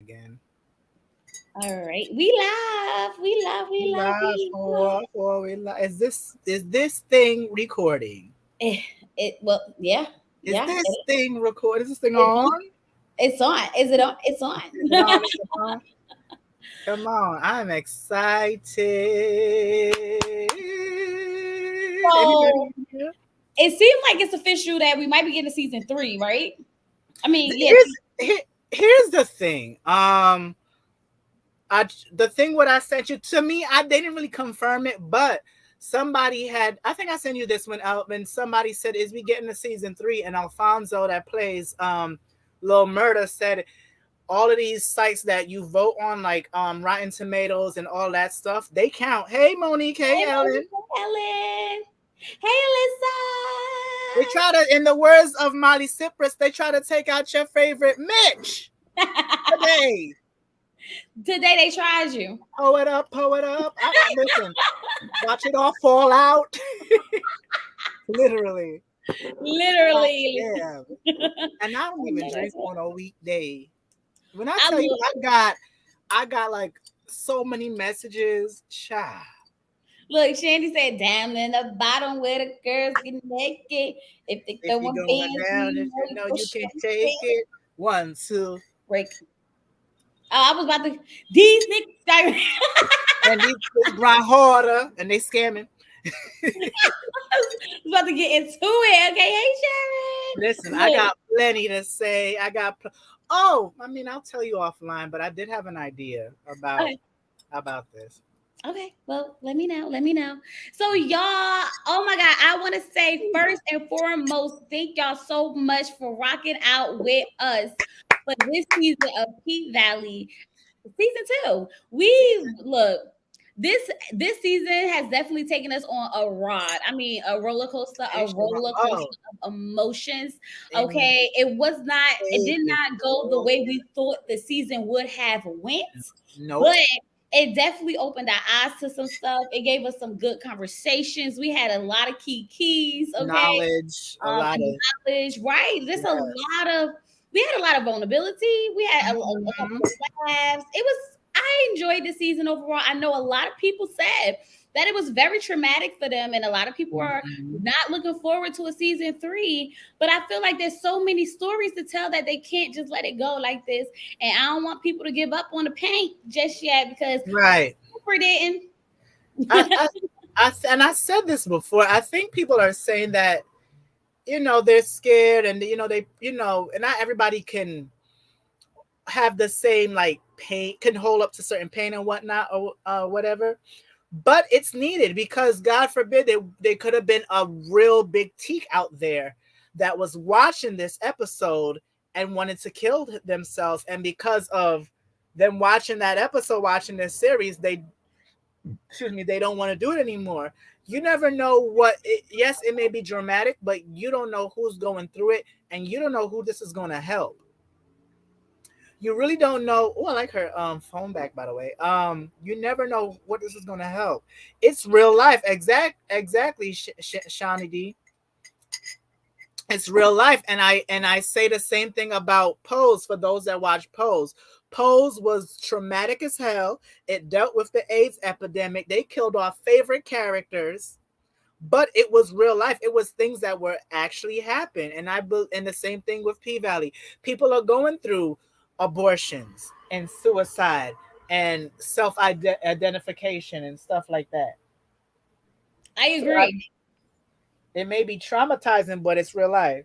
again. All right. We love. Is this thing recording? Eh, well, yeah, Is yeah. this thing record? Is this thing It's on? on. It's on. Is it on? It's on. Is it on? Is it on? Come on, I'm excited. So Anybody in here? it seems like it's official that we might be getting season 3, right? I mean, yeah. Here's the thing. The thing what I sent you to me, they didn't really confirm it, but somebody had. I think I sent you this one out when somebody said, "Is we getting to season 3?" And Alfonso that plays Lil Murda said all of these sites that you vote on, like Rotten Tomatoes and all that stuff, they count. Hey Monique, hey Hey, Ellen. Monica, Ellen. Hey, They try to, in the words of Molly Cypress, they try to take out your favorite Mitch Alyssa. today. Today they tried you. Pull it up, pull it up. Listen, watch it all fall out. Literally. God Literally. damn. And I don't Oh even my drink God. on a weekday. When I I tell you look, I got like so many messages. Child. look, Shandy said, down in the bottom where the girls get naked. If they If throw you a going bands, down, we if know you you know you push can them take it. 1, 2. break. Oh, I was about to, these niggas. And these grind harder and they scamming. I was about to get into it. Okay, hey Listen, Sharon. I Look, got plenty to say. Oh, I mean, I'll tell you offline, but I did have an idea about okay, this. okay. Well, let me know. Let me know. So, y'all, oh my God, I want to say first and foremost, thank y'all so much for rocking out with us for this season of Pete Valley. Season 2. We look, this season has definitely taken us on a ride. I mean, a roller Oh, coaster of emotions. and Okay, it did take not go the way we thought the season would have went, nope. but it definitely opened our eyes to some stuff. It gave us some good conversations. We had a lot of key keys. Okay, Knowledge, a lot of knowledge, right? There's a yes. lot of we had a lot of vulnerability. We had a couple Mhm. of laughs. I enjoyed the season overall. I know a lot of people said that it was very traumatic for them, and a lot of people are Mhm. not looking forward to a season 3. But I feel like there's so many stories to tell that they can't just let it go like this. And I don't want people to give up on the paint just yet because Right. Cooper didn't. I, I, I said this before. I think people are saying that they're scared, and and not everybody can have the same like pain, can hold up to certain pain and whatnot or whatever. But it's needed because God forbid they could have been a real big teak out there that was watching this episode and wanted to kill themselves, and because of them watching that episode, watching this series, they don't want to do it anymore. You never know yes, it may be dramatic, but you don't know who's going through it, and you don't know who this is going to help. You really don't know. Oh, I like her phone back, by the way. You never know what this is going to help. It's real life. Exactly, Shawnee D. It's real life, and I say the same thing about Pose. For those that watch Pose, Pose was traumatic as hell. It dealt with the AIDS epidemic. They killed our favorite characters, but it was real life. It was things that were actually happening. And the same thing with P Valley. People are going through abortions and suicide and self identification and stuff like that. I So agree. it may be traumatizing, but it's real life.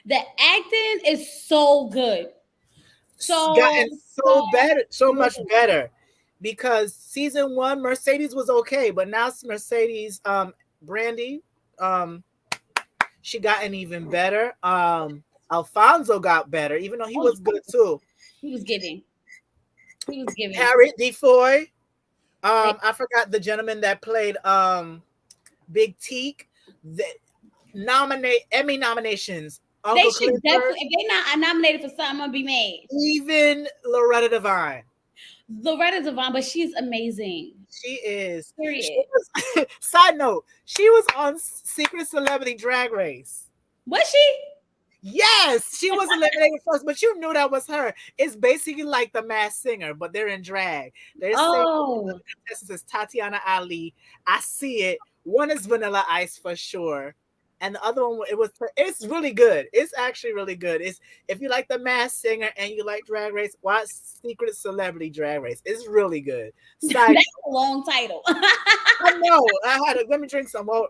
The acting is so good. It's So, gotten so so better, so good. much better, because season one Mercedes was okay, but now Mercedes, Brandy, um, she gotten even better. Alfonso got better, even though he Oh, was good too. he was giving. He was giving. Harriet DeFoy. They, I forgot the gentleman that played Big Teak. The nominate Emmy nominations. they Uncle should Clifford, definitely, if they not nominated for something, I'm gonna be mad. even Loretta Devine. Loretta Devine, but she's amazing. She is. She Period. was. Side note: she was on Secret Celebrity Drag Race. Was she? Yes, she was eliminated first, but you knew that was her. It's basically like the Masked Singer, but they're in drag. They're saying the Oh, contestants is Tatiana Ali. I see it. One is Vanilla Ice for sure, and the other one it's really good. It's actually really good. It's if you like the Masked Singer and you like Drag Race, watch Secret Celebrity Drag Race. It's really good. Side, that's a long title. I know. Let me drink some more.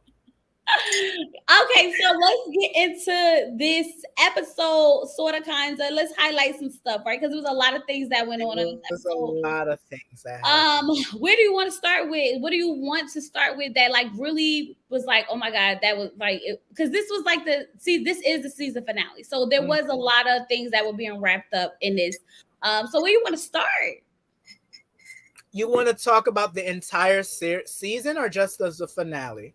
Okay, so let's get into this episode, sort of, kinds of. Let's highlight some stuff, right? Because there was a lot of things that went on in this There's a episode. lot of things that happened. Where do you want to start with? What do you want to start with that like really was like, oh my god, that was like, because this was like this is the season finale, so there was a lot of things that were being wrapped up in this. So where do you want to start? You want to talk about the entire season or just as the finale?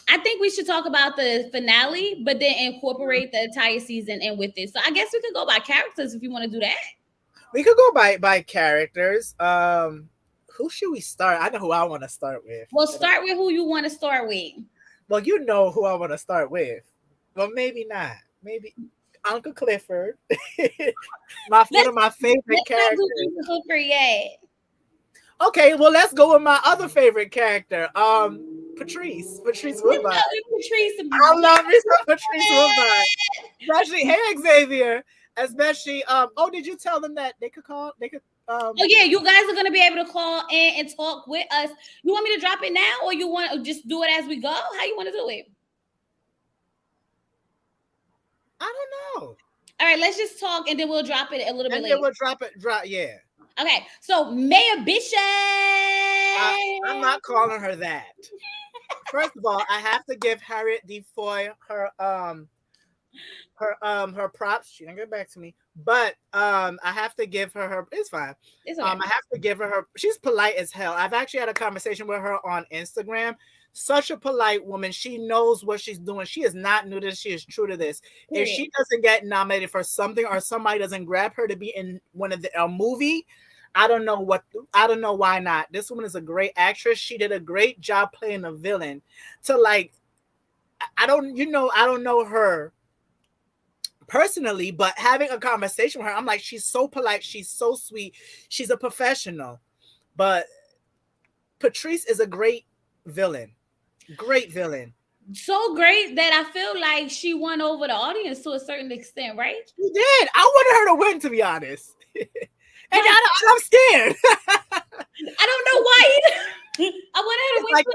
I think we should talk about the finale, but then incorporate the entire season in with it. So I guess we could go by characters if you want to do that. We could go by characters. Who should we start? I know who I want to start with. Well, start with who you want to start with. Well, you know who I want to start with. Well, maybe not. Maybe Uncle Clifford. One of my favorite characters. Uncle Clifford yet. Okay, well, let's go with my other favorite character. Patrice Woodbine. I love me some Patrice Woodbine. Especially, hey Xavier. Especially, did you tell them that they could call? Oh yeah, you guys are gonna be able to call in and talk with us. You want me to drop it now, or you want to just do it as we go? How you want to do it? I don't know. All right, let's just talk, and then we'll drop it a little bit later. And then we'll drop it. Yeah. Okay, so Mayor Bishop. I'm not calling her that. First of all, I have to give Harriet DeFoy her props. She didn't get back to me, but I have to give her it's fine. It's okay. I have to give her she's polite as hell. I've actually had a conversation with her on Instagram. Such a polite woman. She knows what she's doing. She is not new to this. She is true to this. Yeah. If she doesn't get nominated for something or somebody doesn't grab her to be in one of a movie, I don't know why not. This woman is a great actress. She did a great job playing the villain. So like, I don't know her personally, but having a conversation with her, I'm like, she's so polite. She's so sweet. She's a professional. But Patrice is a great villain. Great villain. So great that I feel like she won over the audience to a certain extent, right? She did. I wanted her to win, to be honest. And I'm scared. I don't know why either. I wanted her to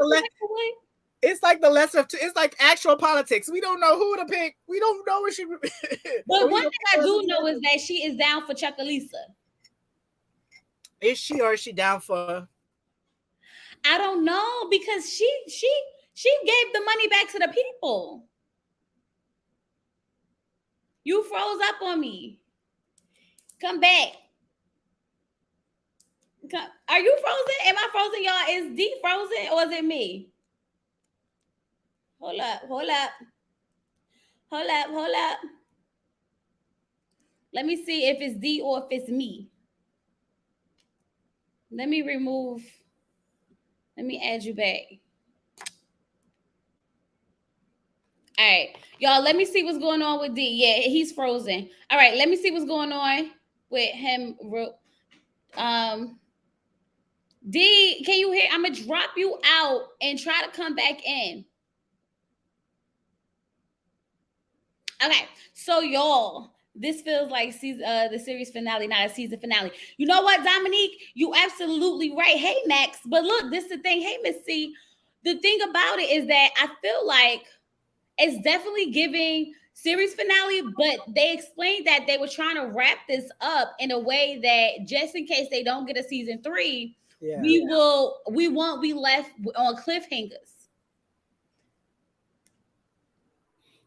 win. It's like the lesser. It's like actual politics. We don't know who to pick. We don't know what she. But one thing I do know is that she is down for Chuckalisa. Is she, or is she down for? I don't know, because she gave the money back to the people. You froze up on me. Come back. Are you frozen? Am I frozen, y'all? Is D frozen, or is it me? Hold up. Let me see if it's D or if it's me. Let me add you back. All right, y'all, let me see what's going on with D. Yeah, he's frozen. All right, let me see what's going on with him. D, can you hear? I'm going to drop you out and try to come back in. Okay, so y'all, this feels like the series finale, not a season finale. You know what, Dominique? You absolutely right. Hey, Max. But look, this is the thing. Hey, Miss C. The thing about it is that I feel like it's definitely giving series finale, but they explained that they were trying to wrap this up in a way that just in case they don't get a season 3, we won't be left on cliffhangers.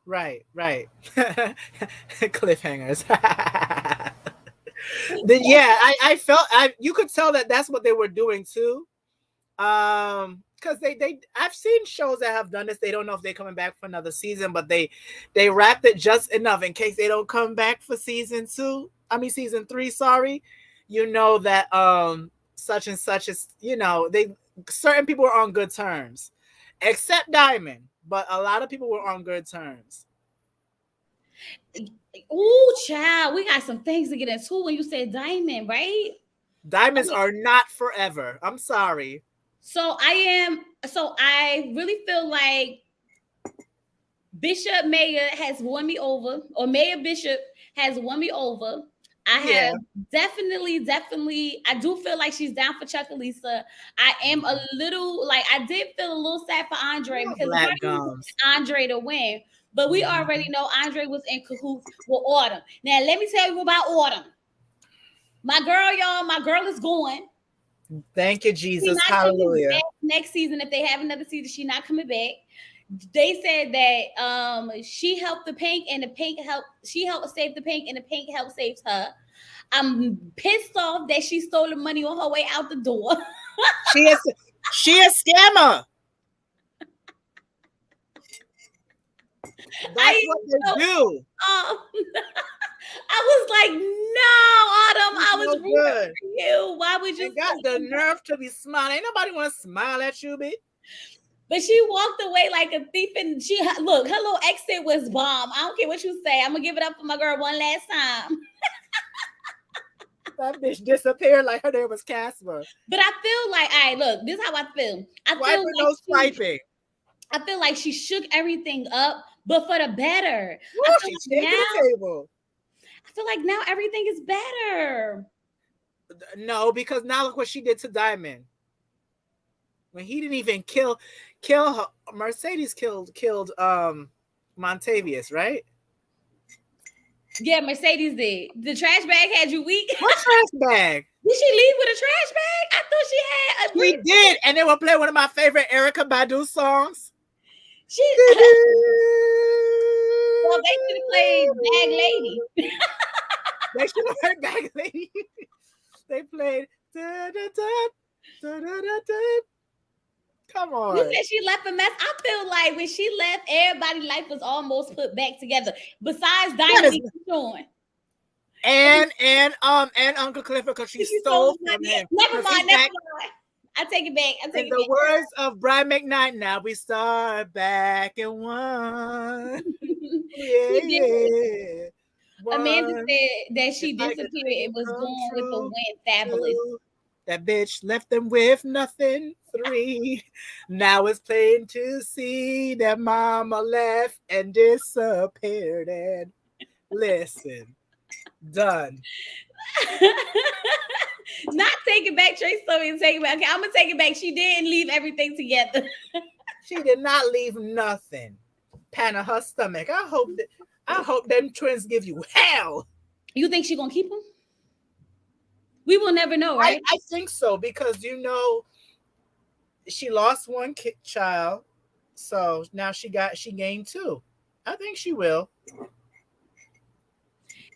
Right. Cliffhangers. I felt you could tell that that's what they were doing too. Because I've seen shows that have done this. They don't know if they're coming back for another season, but they wrapped it just enough in case they don't come back for season 3. Sorry, you know that such and such is, certain people were on good terms, except Diamond. But a lot of people were on good terms. Oh, child, we got some things to get into when you said diamond, right? Diamonds Okay. are not forever. I'm sorry. So I really feel like Bishop Maya has won me over, or Maya Bishop has won me over. I Yeah. have definitely, I do feel like she's down for Chuckalisa. I am a little like I did feel a little sad for Andre because the Black party was gums. Andre to win, but we already know Andre was in cahoots with Autumn. Now let me tell you about Autumn. My girl, y'all, my girl is going. Thank you, She's Jesus. not coming Hallelujah. back next season. If they have another season, she's not coming back. They said that she helped the pink and the pink helped she helped save the pink and the pink helped save her. I'm pissed off that she stole the money on her way out the door. She a scammer. That's what they do. I was like, no, Autumn, I was rooting good. for you. Why would you They got the nerve to be smiling? Ain't nobody want to smile at you, bitch. But she walked away like a thief, and she look, her little exit was bomb. I don't care what you say. I'm gonna give it up for my girl one last time. That bitch disappeared like her name was Casper. But I feel like, all right, look, this is how I feel. I feel like she shook everything up, but for the better. Woo, she's taking the table. I feel like now everything is better. No, because now look what she did to Diamond. When he didn't even kill her, Mercedes killed Montavious, right? Yeah, Mercedes did. The trash bag had you weak. What trash bag? Did she leave with a trash bag? I thought she had a We did, and they were playing one of my favorite Erykah Badu songs. Well, they should have played Bag Lady. They should have heard Bag Lady. They played Come on. You said she left a mess. I feel like when she left, everybody's life was almost put back together. Besides Diamond Sean. And Uncle Clifford, because she stole from him. Never mind. I take it back. In the words of Brian McKnight, now we start back in one. Yeah. Amanda said that she disappeared. It was going with the wind. Fabulous. That bitch left them with nothing. 3. Now it's plain to see that mama left and disappeared. And listen, done. Not take it back, Trace. So take it back. Okay, I'm gonna take it back. She didn't leave everything together. She did not leave nothing. Pan of her stomach. I hope them twins give you hell. You think she gonna keep them? We will never know, right? I think so, because she lost one child, so now she gained 2. I think she will.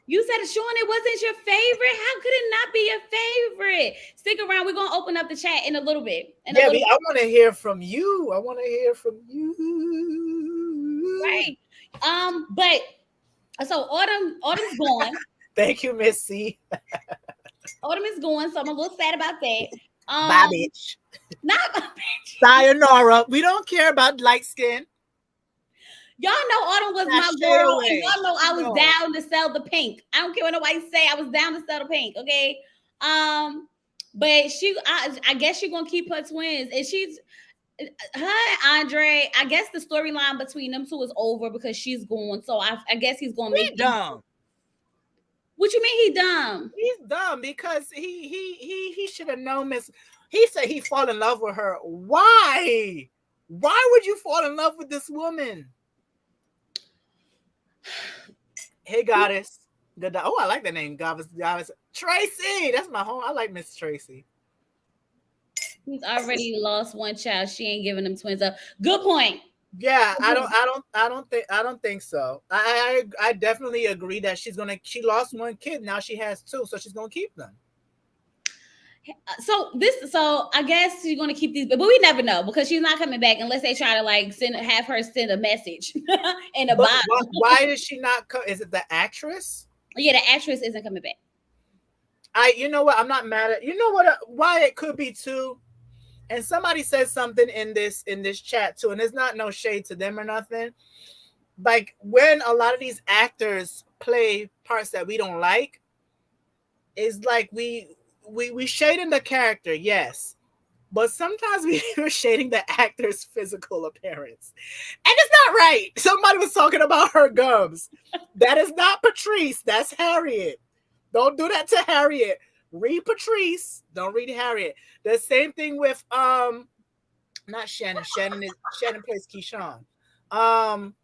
You said, Sean, it wasn't your favorite. How could it not be your favorite? Stick around. We're gonna open up the chat in a little bit. I want to hear from you. Right. But so Autumn's gone. Thank you, Miss C. Autumn is going, so I'm a little sad about that. Bye, bitch. Not a bitch. Sayonara. We don't care about light skin. Y'all know Autumn was my girl, and y'all know I was down to sell the pink. I don't care what nobody say. I was down to sell the pink. Okay. But I guess she's gonna keep her twins, and Andre. I guess the storyline between them two is over because she's gone. So I guess he's gonna make dumb. What you mean he dumb? He's dumb because he should have known Miss. He said he fall in love with her. Why? Why would you fall in love with this woman? Hey, Goddess. Oh, I like the name, Goddess. Tracy. That's my home. I like Miss Tracy. He's already lost one child. She ain't giving them twins up. Good point. Yeah, I don't think so. I definitely agree that she lost one kid. Now she has 2, so she's gonna keep them. So I guess she's gonna keep these, but we never know because she's not coming back unless they try to have her send a message in a box. Why is she not? Is it the actress? Yeah, the actress isn't coming back. You know what? I'm not mad at. You know what? Why it could be too. And somebody said something in this chat too, and there's not no shade to them or nothing. like when a lot of these actors play parts that we don't like, is like we shading the character, yes, but sometimes we're shading the actor's physical appearance, and it's not right. Somebody was talking about her gums. That is not Patrice. That's Harriet. Don't do that to Harriet. Read Patrice. Don't read Harriet. The same thing with not Shannon. Shannon plays Keyshawn. Um,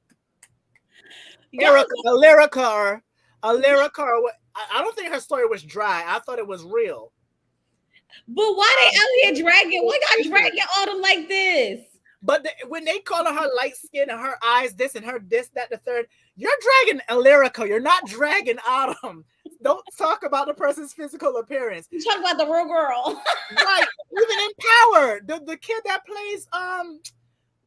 Y'all, Erica, a lyrica, or what? I don't think her story was dry. I thought it was real. but why they out here dragging? Why y'all Um, dragging Autumn like this? But when they call her light skin and her eyes this and her this, that, the third, you're dragging Lyrica. You're not dragging Autumn. Don't talk about the person's physical appearance. You talk about the real girl. Right. Even in Power, the kid that plays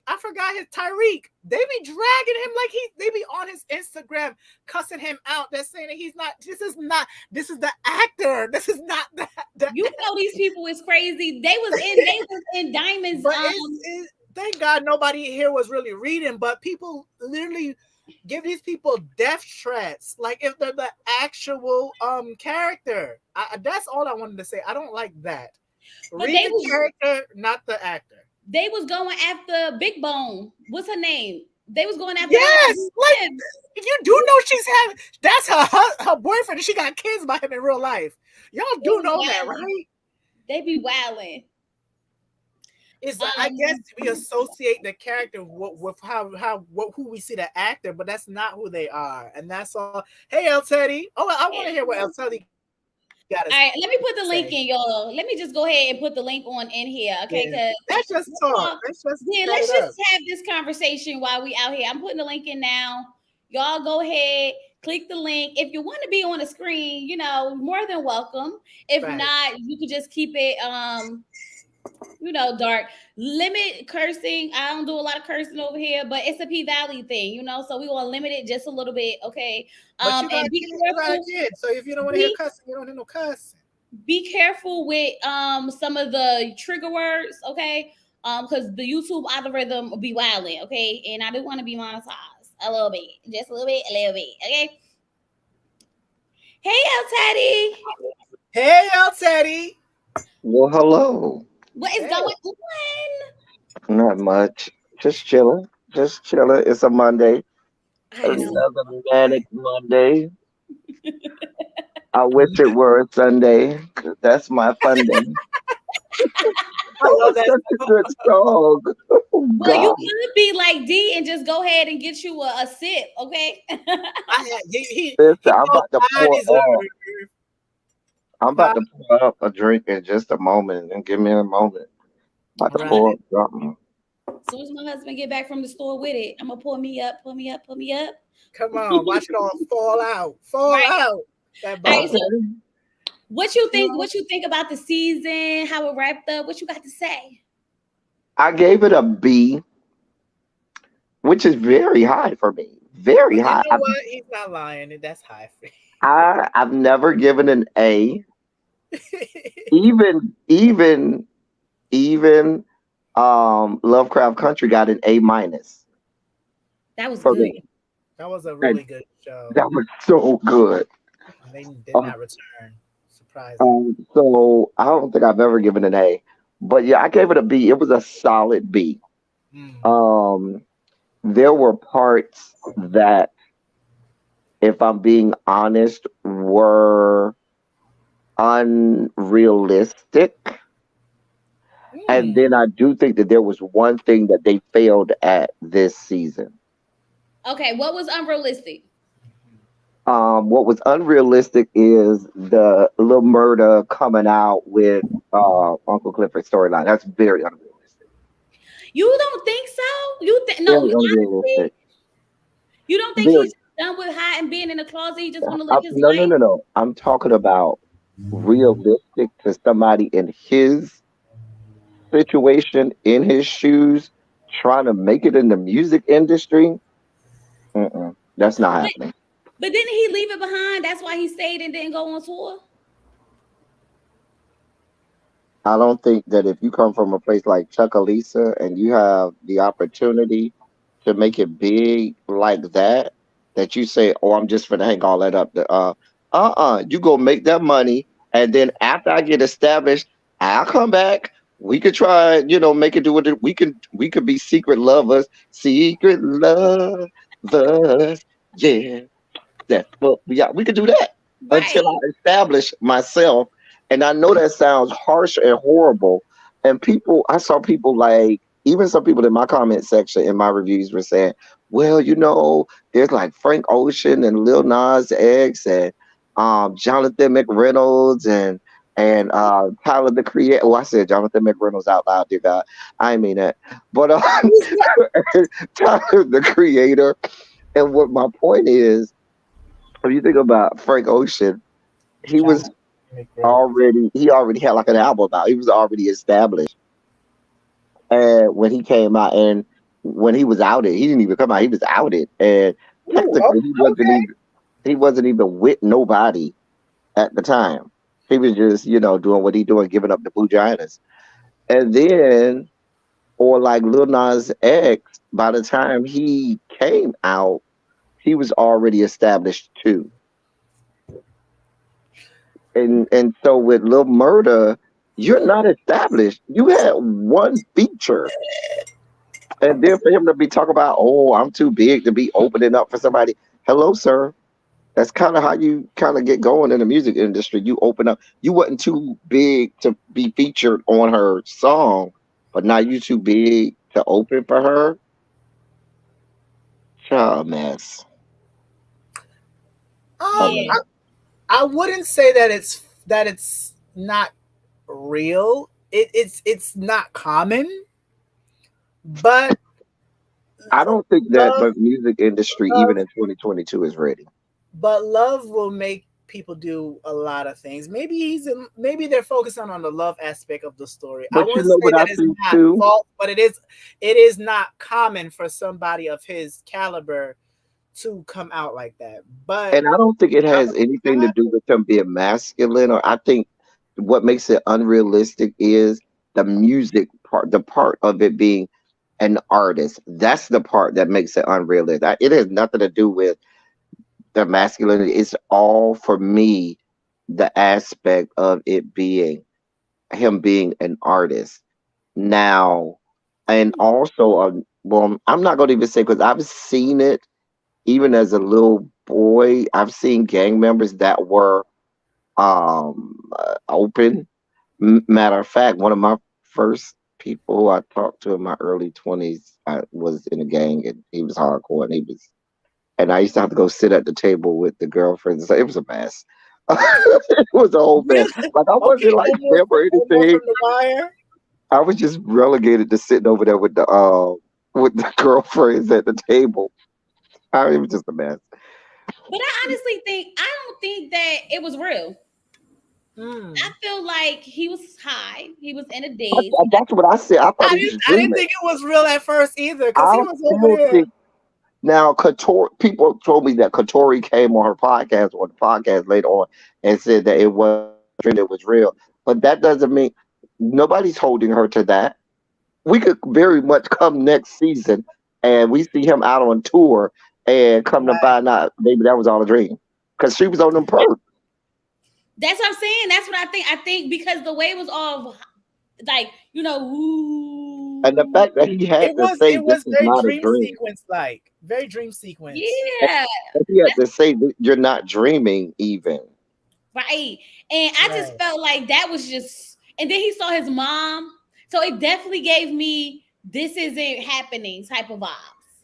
I forgot his Tyreek. They be dragging him like they be on his Instagram cussing him out. They're saying that he's not. This is the actor. This is not the You know these people is crazy. They was in Diamonds. But thank God nobody here was really reading, but people literally give these people death threats, like if they're the actual character. That's all I wanted to say. I don't like that. But Read the character, not the actor. They was going after Big Bone. What's her name? They was going after. Yes, like you do know she's having. That's her boyfriend. And she got kids by him in real life. Y'all do know that, right? They be wilding. It's I guess we associate the character with who we see the actor, but that's not who they are, and that's all. Hey, El Teddy. Oh, I want to hear what El Teddy got. All right, let me put the link in, y'all. Let me just go ahead and put the link on in here, okay? Because let's just talk. Let's just have this conversation while we out here. I'm putting the link in now. Y'all go ahead, click the link. If you want to be on the screen, more than welcome. If not, you can just keep it dark. Limit cursing. I don't do a lot of cursing over here, but it's a P-Valley thing, so we want to limit it just a little bit, okay? But you got a kid, so if you don't want to hear cussing, you don't hear no cussing. Be careful with some of the trigger words, okay? Because the YouTube algorithm will be wilding, okay? And I do want to be monetized a little bit, just a little bit, okay? Hey, El Teddy. Hey, El Teddy. Well, hello. What is going on? Not much. Just chilling. It's a Monday. Another manic Monday. I wish it were a Sunday. That's my fun day. I love that. Such a good song. Well, you could be like D and just go ahead and get you a sip, okay? I'm about to pour up a drink in just a moment, and give me a moment. I'm about to pour up something. As soon as my husband get back from the store with it, I'm gonna pour me up. Come on, watch it all fall out. Out. Right, so what you think about the season? How it wrapped up? What you got to say? I gave it a B, which is very high for me. Very high. You know what? He's not lying. That's high for me. I've never given an A. even Lovecraft Country got an A minus. That was good. That was a really good show. That was so good. They did not return. Surprising. So I don't think I've ever given an A, but yeah, I gave it a B. It was a solid B. There were parts that, if I'm being honest, were unrealistic. And then I do think that there was one thing that they failed at this season. Okay, what was unrealistic? What was unrealistic is the little murder coming out with Uncle Clifford's storyline. That's very unrealistic. You don't think so? Honestly, you don't think he's done with hiding, being in the closet? He just want to live his life? No. I'm talking about realistic to somebody in his situation, in his shoes, trying to make it in the music industry. That's not happening. But didn't he leave it behind? That's why he stayed and didn't go on tour? I don't think that if you come from a place like Chucalissa and you have the opportunity to make it big like that, that you say, "Oh, I'm just gonna hang all that up." You go make that money, and then after I get established, I'll come back. We could try, make it do what we could be secret lovers. Yeah, that's what we are. We could do that until I Right. establish myself. And I know that sounds harsh and horrible. And I saw people like, even some people in my comment section in my reviews were saying, well, there's like Frank Ocean and Lil Nas X and Jonathan McReynolds and Tyler the Creator. Oh, I said Jonathan McReynolds out loud, dear God. I mean that. But Tyler the Creator. And what my point is, if you think about Frank Ocean, he was Jonathan McReynolds. he already had like an album out. He was already established. And when he came out, and when he was outed, he didn't even come out. He was outed, and Ooh, technically okay. he wasn't even with nobody at the time. He was just doing what he doing, giving up the Blue Giants. And then, or like Lil Nas X, by the time he came out, he was already established too. And so with Lil Murda, you're not established. You had one feature. And then for him to be talking about, oh, I'm too big to be opening up for somebody. Hello, sir. That's kind of how you kind of get going in the music industry. You open up. You wasn't too big to be featured on her song, but now you too big to open for her. Child mess. A Um, Yeah. mess. I wouldn't say that it's not real. It's not common, but I don't think that love the music industry, love even in 2022, is ready. but love will make people do a lot of things. Maybe they're focusing on the love aspect of the story. I But you won't know say what I that it's think not too? false, but it is not common for somebody of his caliber to come out like that. But And I don't think it I has would anything to not. do with him being masculine, or I think what makes it unrealistic is the music part, the part of it being an artist. That's the part that makes it unrealistic. It has nothing to do with the masculinity. It's all for me the aspect of it being him being an artist. Now, and also, well, I'm not going to even say because I've seen it even as a little boy. I've seen gang members that were open. Matter of fact, one of my first people I talked to in my early 20s, I was in a gang, and he was hardcore, and and I used to have to go sit at the table with the girlfriends. It was a mess. It was a whole mess. Like I Okay, wasn't like Omar them or Omar anything. from The Wire. I was just relegated to sitting over there with the girlfriends at the table. It was just a mess. But I don't think that it was real. I Hmm. feel like he was high. He was in a daze. That's what I said. I thought I he didn't was I didn't dreaming. think it was real at first either, because I he was over still there. think now people told me that Katori came on her podcast or the podcast later on and said that it was dream, it was real. But that doesn't mean nobody's holding her to that. We could very much come next season and we see him out on tour and come to Right. find out maybe that was all a dream. Because she was on them perks. That's what I'm saying. That's what I think. I think because the way it was all like, And the ooh, fact that he had It to was say it this was is very not a dream dream. sequence like. Very dream sequence. yeah, And he had to say that you're not dreaming even. right. And I just Right. felt like that was just, and then he saw his mom. So it definitely gave me this isn't happening type of vibes.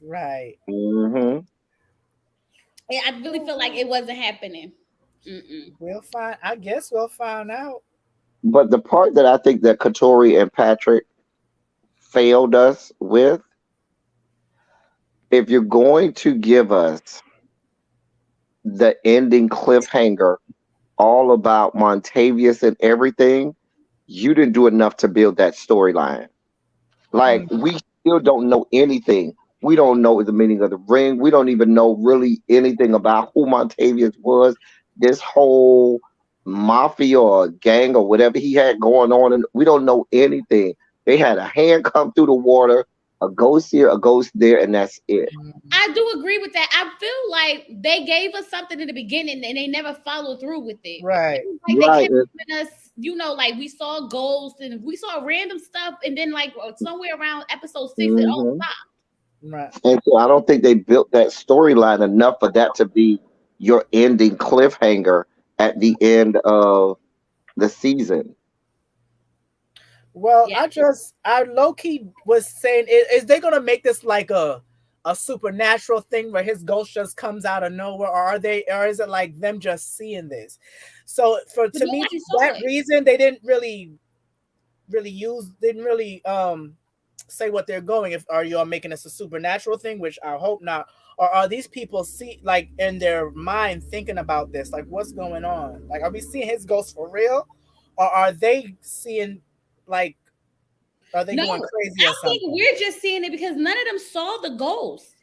Right. Hmm. And I really feel like it wasn't happening. Mm-mm. I guess we'll find out. But the part that I think that Katori and Patrick failed us with, if you're going to give us the ending cliffhanger all about Montavious and everything, you didn't do enough to build that storyline. Like Mm. we still don't know anything. We don't know the meaning of the ring. We don't even know really anything about who Montavious was. This whole mafia or gang or whatever he had going on, and we don't know anything. They had a hand come through the water. a ghost here, a ghost there, and that's it. I do agree with that. I feel like they gave us something in the beginning and they never followed through with it. Right. Like Right. they kept giving us, like we saw ghosts and we saw random stuff, and then like somewhere around episode 6, it all Mhm. stopped. Right. And so I don't think they built that storyline enough for that to be your ending cliffhanger at the end of the season. Well, Yeah. I low key was saying, is they gonna make this like a supernatural thing where his ghost just comes out of nowhere, or is it like them just seeing this? So But to me, nobody for saw that it. reason, they didn't really say what they're going. If are you all making this a supernatural thing, which I hope not, or are these people like in their mind thinking about this, like what's going on? Like, are we seeing his ghost for real, or are they seeing like? Are they No, going crazy I or think something? we're just seeing it because none of them saw the ghost.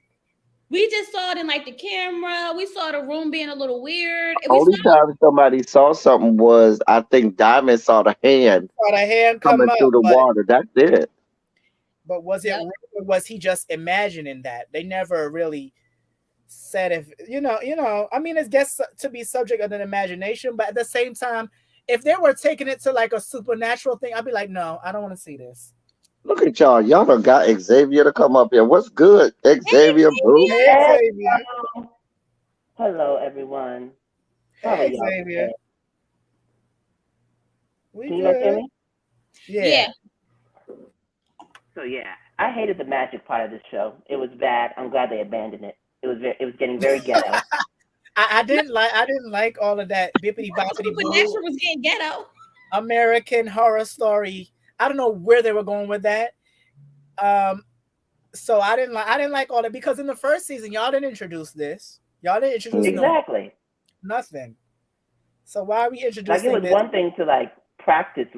We just saw it in like the camera. We saw the room being a little weird. And we Only saw time somebody saw something was I think Diamond saw the hand Saw the hand come coming up, through the but water. That's it. was it Yep. real, or was he just imagining that? They never really said if I mean, it gets to be subject of an imagination, but at the same time, if they were taking it to like a supernatural thing, I'd be like, no, I don't want to see this. Look at y'all. Y'all done got Xavier to come up here. What's good, Hey, Xavier Bruce? Hey Hey, Xavier. hello everyone. How are Hey y'all Xavier. today? We Can you guys hear good. me? Yeah. Yeah. So yeah, I hated the magic part of this show. It was bad. I'm glad they abandoned it. It was getting very ghetto. I didn't like all of that bippity boppity boo Supernatural was getting ghetto. American Horror Story. I don't know where they were going with that. So I didn't like all that, because in the first season y'all didn't introduce this. Y'all didn't introduce Exactly. nothing. So why are we Like it introducing was this? one thing to like practice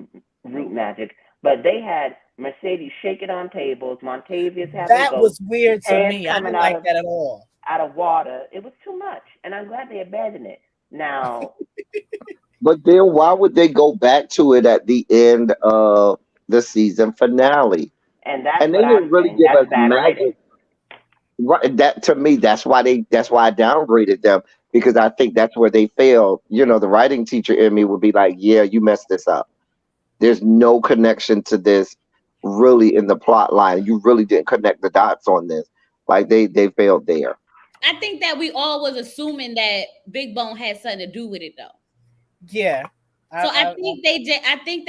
root magic, but they had Mercedes shaking on tables, Montavious having That ghosts, was weird to hands me. I coming didn't like that at all. out of water. It was too much, and I'm glad they abandoned it. Now, But then why would they go back to it at the end of the season finale? and that's And they what I'm didn't really saying. give That's us bad writing. magic. Right, that to me, that's why I downgraded them, because I think that's where they failed. The writing teacher in me would be like, "Yeah, you messed this up. There's no connection to this really in the plot line. You really didn't connect the dots on this. Like they failed there." I think that we all was assuming that Big Bone had something to do with it though. Yeah. So I think they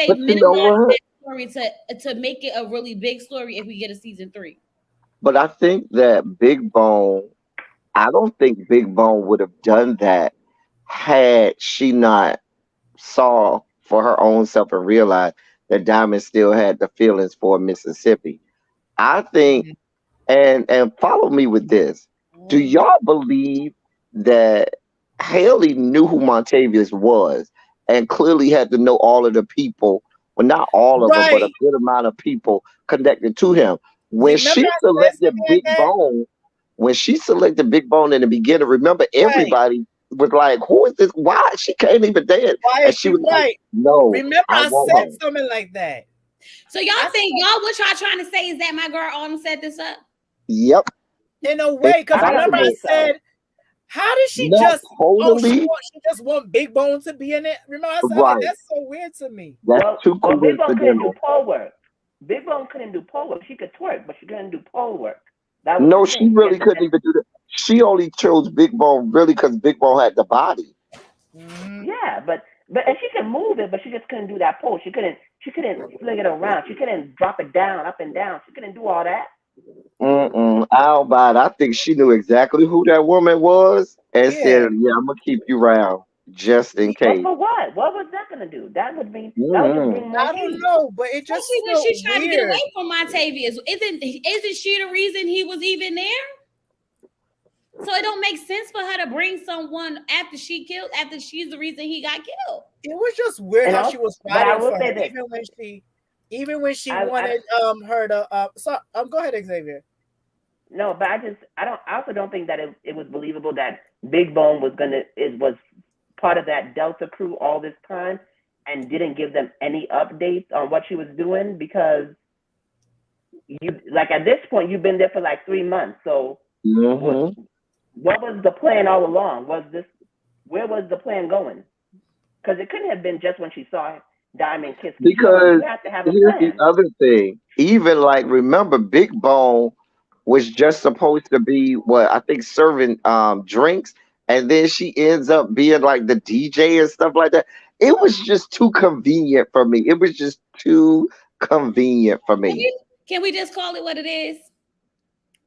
But you know minimized what? that story to make it a really big story if we get a season 3. But I think that Big Bone, I don't think Big Bone would have done that had she not saw for her own self and realized that Diamond still had the feelings for Mississippi. I think, Mhm. and follow me with this. Do y'all believe that Haley knew who Montavious was and clearly had to know all of the people, well, not all of them, but a Right. good amount of people connected to him? When Remember she I said selected something like Big that? Bone, when she selected Big Bone in the beginning, remember Right. everybody was like, "Who is this? Why she can't even dance?" Why And is she she was like, right? "No, Remember I I want said her." something like that. So y'all I think what y'all trying to say is that my girl Autumn set this up? Yep, in a it's way, because I don't remember I think possible. so. said, how did she Not just totally she just want Big Bone to be in it? Remember I said, like, right. that's so weird to me. That's Well, too Big Bone couldn't do coincidental. pole work. Big Bone couldn't do pole work. She could twerk, but she couldn't do pole work. That was No, the she thing. really couldn't even do that. She only chose Big Bone really because Big Bone had the body. Mhm. Yeah, but and she can move it, but she just couldn't do that pole. She couldn't fling it around. She couldn't drop it down, up and down. She couldn't do all that. I don't buy it. I think she knew exactly who that woman was and Yeah. said, "Yeah, I'm gonna keep you around just in But case." for what? What was that gonna do? That would just Mm-mm. bring more I don't heat. know, but it just Especially when felt she tried to get away weird. from Montavious. Isn't she the reason he was even there? So it don't make sense for her to bring someone after she's the reason he got killed. It was just weird And how also, she was but I fighting will for say her, this. even when she I wanted her to so go ahead, Xavier. No, but I also don't think that it was believable that Big Bone was part of that Delta crew all this time and didn't give them any updates on what she was doing, because you like at this point you've been there for like 3 months. So Mm-hmm. what was the plan all along? Where was the plan going? Because it couldn't have been just when she saw Diamond kiss Keyshawn. Because You have to have a here's the plan. other thing. Even like remember, Big Bone was just supposed to be what I think serving drinks, and then she ends up being like the DJ and stuff like that. It was just too convenient for me. It was just too convenient for me. Can we just call it what it is?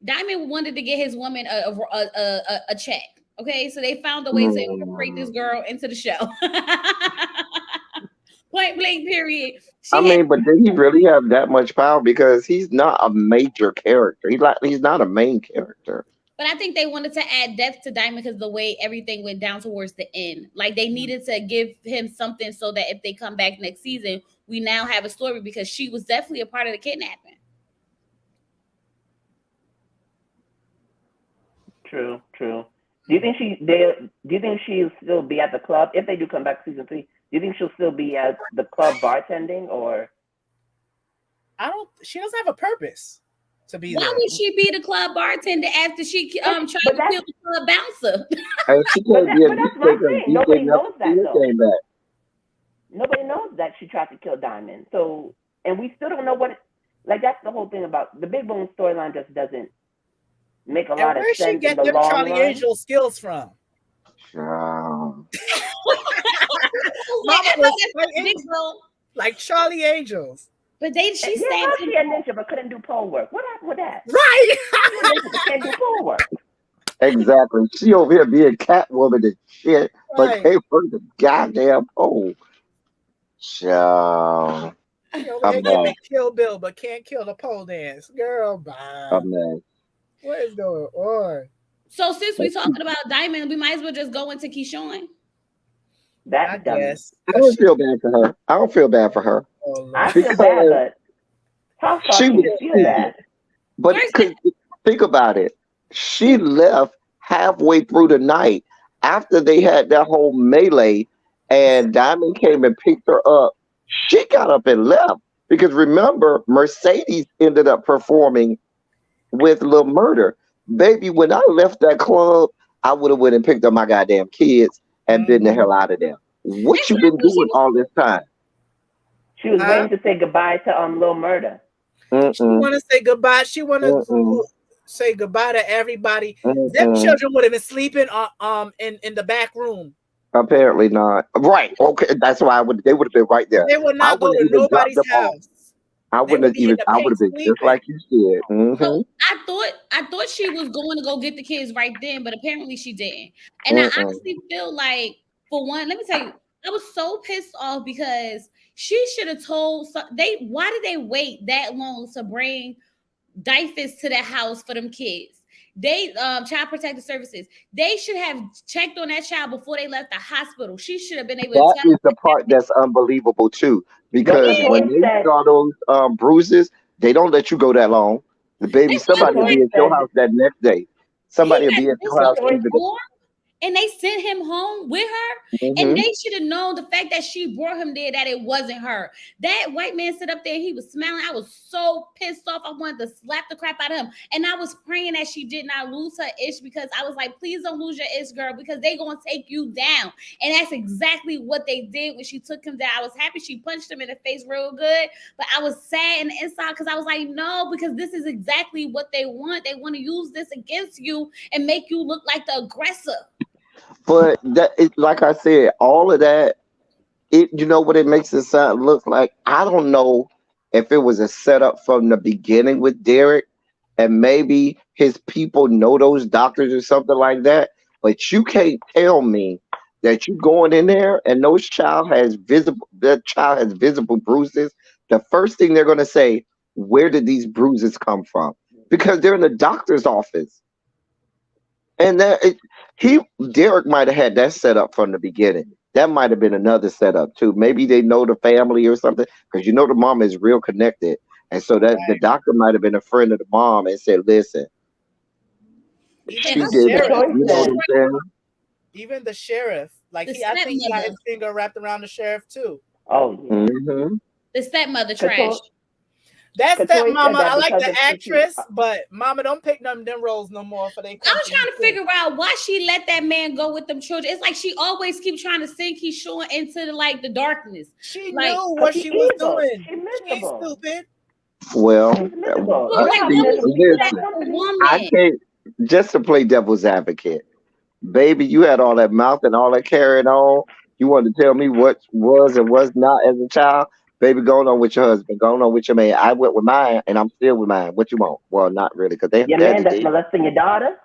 Diamond wanted to get his woman a check. Okay, so they found a way to incorporate this girl into the show. Point blank, period. I mean, but did he really have that much power? Because he's not a major character. He's not a main character. But I think they wanted to add depth to Diamond because the way everything went down towards the end. Like they needed to give him something so that if they come back next season, we now have a story because she was definitely a part of the kidnapping. True. Do you think she'll still be at the club if they do come back season 3? Do you think she'll still be at the club bartending or? She doesn't have a purpose to be there. Why would she be the club bartender after she tried to kill the club bouncer? But that's my thing. Nobody knows that though. Nobody knows that she tried to kill Diamond. So, and we still don't know like that's the whole thing about the Big Bone storyline. Just doesn't make a lot of sense. Where she get them Charlie Angel skills from? Wow. Like Charlie Angels. But she said she a ninja but couldn't do pole work. What happened with that? Right. She can't do pole work. Exactly. She over here being Catwoman and shit, but can't work the goddamn pole. So Can kill Bill, but can't kill the pole dance. Girl, bye. What is going on? So since we're talking about Diamond, we might as well just go into Keyshawn. I guess. I don't feel bad for her. I don't feel bad for her. I feel bad, but how far do you feel that? But think about it. She left halfway through the night after they had that whole melee, and Diamond came and picked her up. She got up and left because remember, Mercedes ended up performing with Lil Murder. Baby, when I left that club, I would have went and picked up my goddamn kids and been the hell out of there. What you been doing all this time? She was waiting to say goodbye to Lil Murder. She want to say goodbye. She want to say goodbye to everybody. Them children would have been sleeping in the back room. Apparently not. Right. Okay. That's why they would have been right there. They would not go to nobody's house. I wouldn't have even. I would have been just like you said. Mm-hmm. So I thought she was going to go get the kids right then, but apparently she didn't. And I honestly feel like, for one, let me tell you, I was so pissed off because she should have told why did they wait that long to bring DYFS to the house for them kids? They Child Protective Services. They should have checked on that child before they left the hospital. She should have been able to tell. That is the part that's unbelievable too, because when they saw those bruises, they don't let you go that long. The baby, somebody will be at your house that next day. Somebody will be at your house. And they sent him home with her. And they should have known the fact that she brought him there, that it wasn't her. That white man stood up there, he was smiling. I was so pissed off. I wanted to slap the crap out of him. And I was praying that she did not lose her ish, because I was like, please don't lose your ish, girl, because they gonna take you down. And that's exactly what they did when she took him down. I was happy she punched him in the face real good, but I was sad in the inside because I was like, no, because this is exactly what they want. They want to use this against you and make you look like the aggressor. But like I said, all of that, you know what it makes it look like? I don't know if it was a setup from the beginning with Derek, and maybe his people know those doctors or something like that. But you can't tell me that you going in there and that child has visible bruises. The first thing they're going to say, where did these bruises come from? Because they're in the doctor's office. And Derek might have had that set up from the beginning. That might have been another setup too. Maybe they know the family or something, because the mom is real connected, and so that the doctor might have been a friend of the mom and said, "Listen, she did that." Even the sheriff, I think he got his finger wrapped around the sheriff too. Oh, the stepmother trash. That's that, Toy said Mama. that I like because the of actress, but Mama, don't pick them roles no more for they. I was trying to figure out why she let that man go with them children. It's like she always keeps trying to sink Keyshawn into the darkness. She Like, knew what she was evil. doing. She's She ain't miserable. stupid. Well, miserable. Well, like, see, what would you do that listen, to a woman? I can't, just to play devil's advocate, baby, you had all that mouth and all that carrying on. You wanted to tell me what was and was not as a child. Baby, going on with your husband, going on with your man. I went with mine, and I'm still with mine. What you want? Well, not really, because they Your man that's molesting your daughter.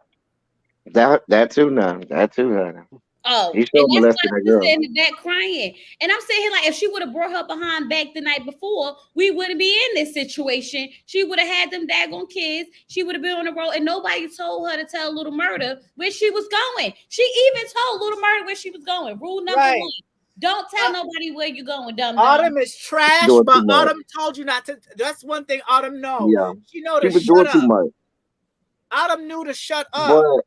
that too now. That too now. Oh, He and showed that's molesting why a she's girl. sitting in the back crying. And I'm saying, like, if she would have brought her behind back the night before, we wouldn't be in this situation. She would have had them daggone kids. She would have been on the road, and nobody told her to tell Little Murder where she was going. She even told Little Murder where she was going. Rule number one. Don't tell nobody where you're going, dumb. Autumn is trash, but Autumn told you not to. That's one thing Autumn knows. Yeah. She know to was shut doing up. too much. Autumn knew to shut up.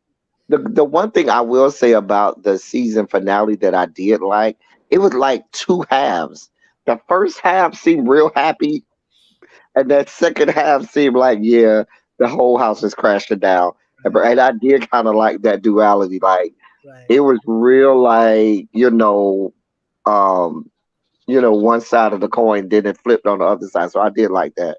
But the one thing I will say about the season finale that I did like, it was like two halves. The first half seemed real happy, and that second half seemed like, yeah, the whole house is crashing down. And I did kind of like that duality. Like, it was real, like, one side of the coin, then it flipped on the other side. So I did like that.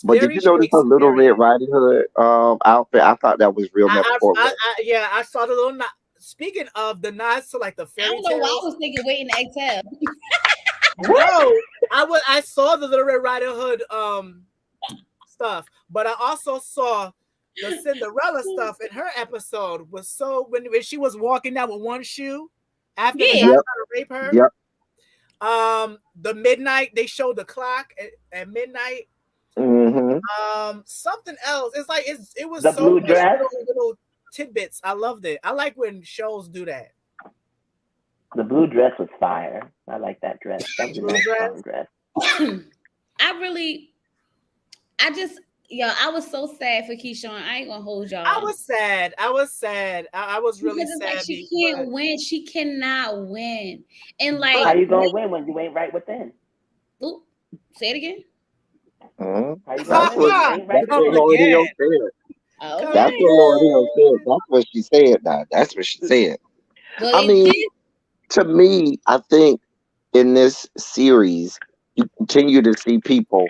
But did you notice her Little Red Riding Hood outfit? I thought that was real metaphorical. I saw the little. Speaking of the nods to like the fairy tales. I don't know why I was thinking waiting to exhale. No, I saw the Little Red Riding Hood stuff, but I also saw the Cinderella stuff in her episode. Was so when she was walking down with one shoe after the guy tried to rape her. Yep. The midnight they showed the clock at midnight. Mm-hmm. Something else. It's like it was the so blue dress. Little tidbits. I loved it. I like when shows do that. The blue dress was fire. I like that dress. That was a nice dress. I was so sad for Keyshawn. I ain't gonna hold y'all. I was sad. I was really sad. Like she can't win. She cannot win. And like, how you gonna win when you ain't right within? Ooh, say it again. How you gonna win when you ain't right within? That's what Lord Hill said. That's what she said. Now that's what she said. Well, to me, I think in this series, you continue to see people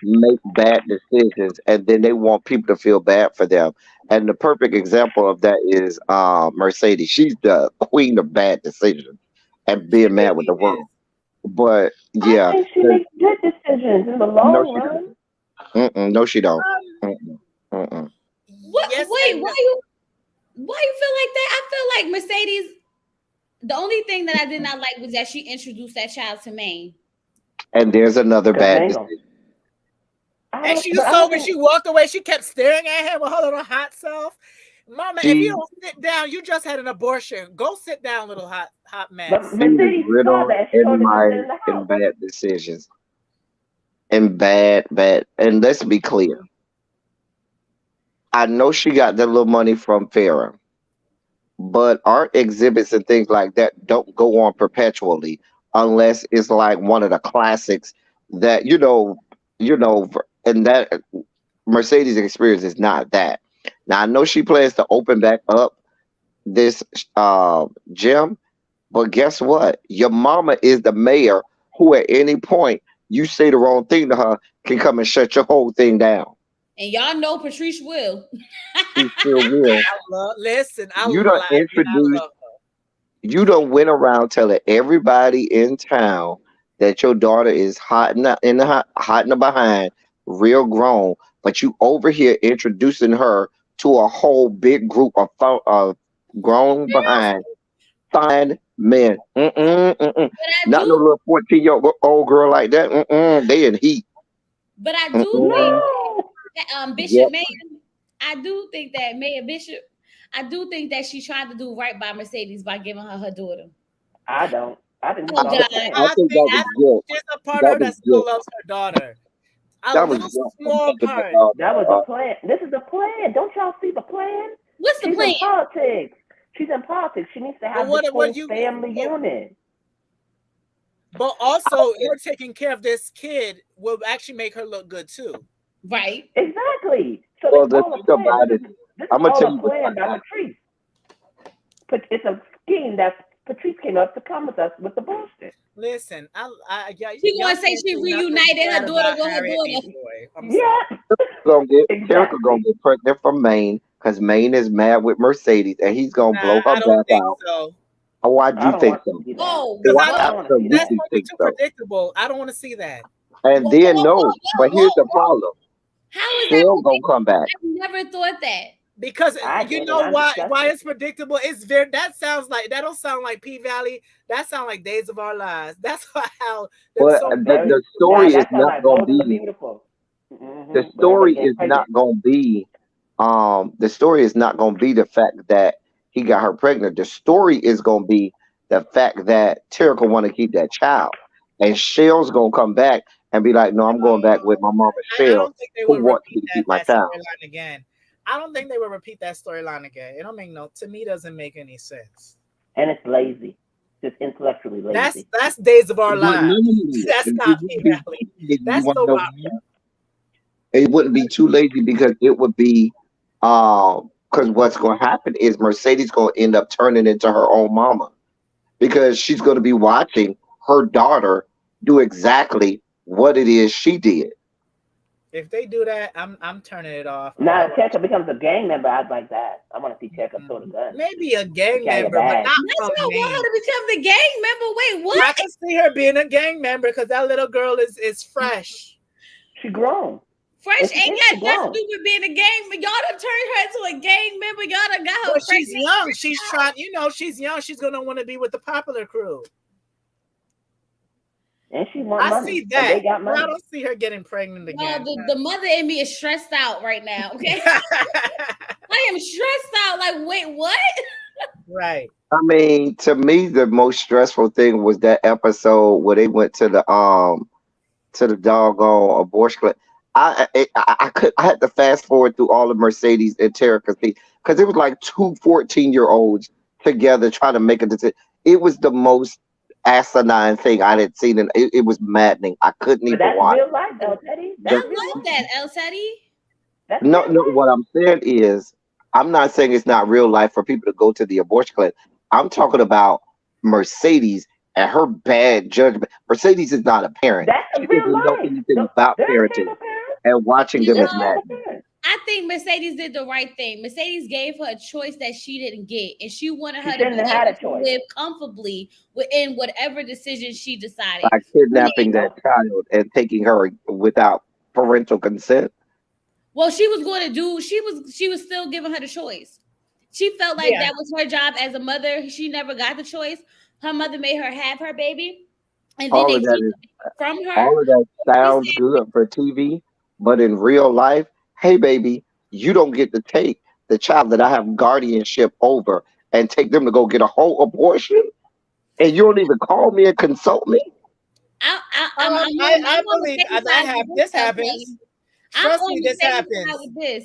make bad decisions, and then they want people to feel bad for them. And the perfect example of that is Mercedes. She's the queen of bad decisions and being mad with the world. But yeah, I think she makes good decisions in the long run. No, she don't. What? Yes, wait, why you feel like that? I feel like Mercedes. The only thing that I did not like was that she introduced that child to Maine. And there's another bad decision. And she saw when she walked away, she kept staring at him with her little hot self. Mama, if you don't sit down, you just had an abortion. Go sit down, little hot man. Mercedes saw that. In bad decisions. And bad. And let's be clear. I know she got that little money from Farrah, but art exhibits and things like that don't go on perpetually unless it's like one of the classics that, and that Mercedes experience is not that. Now, I know she plans to open back up this gym, but guess what? Your mama is the mayor who at any point you say the wrong thing to her can come and shut your whole thing down. And y'all know Patrice will. She still will. You don't went around telling everybody in town that your daughter is hot in the behind, real grown, but you over here introducing her to a whole big group of grown behind fine men. Not no little 14-year-old girl like that. They in heat. But I do think that, Bishop Mayor, I do think that Mayor Bishop, I do think that she tried to do right by Mercedes by giving her daughter. I don't. I didn't. I think that was good. There's a part of her that still loves her daughter. That was small part. That was a plan. This is a plan. Don't y'all see the plan? What's the plan? In politics. She's in politics. She needs to have this whole family unit. But also, her taking care of this kid will actually make her look good too. Right. Exactly. So well, the thing about it, this I'm is gonna all tell a you what plan by Patrice. But it's a scheme that Patrice came up to come with us with the bullshit. Listen, She gonna say she reunited her daughter with her daughter. Yeah. Terica gonna get pregnant from Maine because Maine is mad with Mercedes, and he's gonna blow her I don't back think out. so. Oh, why do you think so? Oh, Because I that's absolutely gonna be think too so. predictable. I don't want to see that. And then no, but here's the problem. How is Shell that gonna come back? I never thought that. Because you know why it's predictable. It's very that don't sound like P Valley. That sounds like Days of Our Lives. That's how. But the story is not gonna be beautiful. The story is not gonna be. The story is not gonna be the fact that he got her pregnant. The story is gonna be the fact that Terica want to keep that child, and Shell's gonna come back and be like, "No, I'm going back with my mama Shell, I don't think they will who wants me to keep my child." storyline again. I don't think they will repeat that storyline again. It don't make to me doesn't make any sense. And it's lazy, just intellectually lazy. That's Days of Our Lives. That's not P Valley. That's soap opera. It wouldn't be too lazy because it would be because what's going to happen is Mercedes going to end up turning into her own mama because she's going to be watching her daughter do exactly what it is she did. If they do that, I'm turning it off. Now, if Terica becomes a gang member, I'd like that. I want to see Terica throw the gun. Maybe a gang member, but not I want her to become the gang member. Wait, what? I can see her being a gang member because that little girl is fresh. She grown. Fresh ain't got nothing to do with being a gang, but y'all done turned her into a gang member. Y'all done got her. But she's young. She's trying. She's young. She's gonna want to be with the popular crew. And she wants money. I see that. They got money. I don't see her getting pregnant again. The mother in me is stressed out right now. Okay, I am stressed out. Like, wait, what? Right. I mean, to me, the most stressful thing was that episode where they went to the doggone abortion clinic. I had to fast forward through all of Mercedes and Terica because it was like two 14-year-olds together trying to make a decision. It was the most asinine thing I had seen, and it was maddening. I couldn't even watch. That's real life, El Teddy. I love that, El Teddy. No. What I'm saying is, I'm not saying it's not real life for people to go to the abortion clinic. I'm talking about Mercedes and her bad judgment. Mercedes is not a parent. She doesn't know anything about parenting, and watching them is maddening. I think Mercedes did the right thing. Mercedes gave her a choice that she didn't get, and she wanted her to live comfortably within whatever decision she decided. By kidnapping that child and taking her without parental consent. Well, she was going to do. She was still giving her the choice. She felt like that was her job as a mother. She never got the choice. Her mother made her have her baby, and then they took it from her. All of that sounds good for TV, but in real life, hey, baby, you don't get to take the child that I have guardianship over and take them to go get a whole abortion, and you don't even call me and consult me. I believe this happens. Trust me, this happens. With this.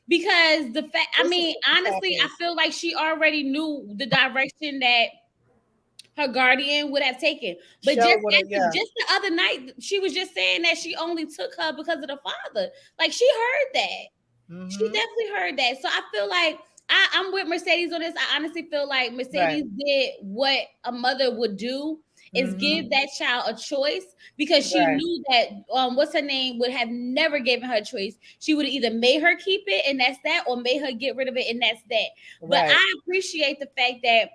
Because the fact, I mean, honestly, I feel like she already knew the direction that her guardian would have taken. But just the other night, she was just saying that she only took her because of the father. Like, she heard that. Mm-hmm. She definitely heard that. So I feel like I'm with Mercedes on this. I honestly feel like Mercedes did what a mother would do, is give that child a choice, because she knew that what's her name would have never given her a choice. She would have either made her keep it and that's that, or made her get rid of it and that's that. But I appreciate the fact that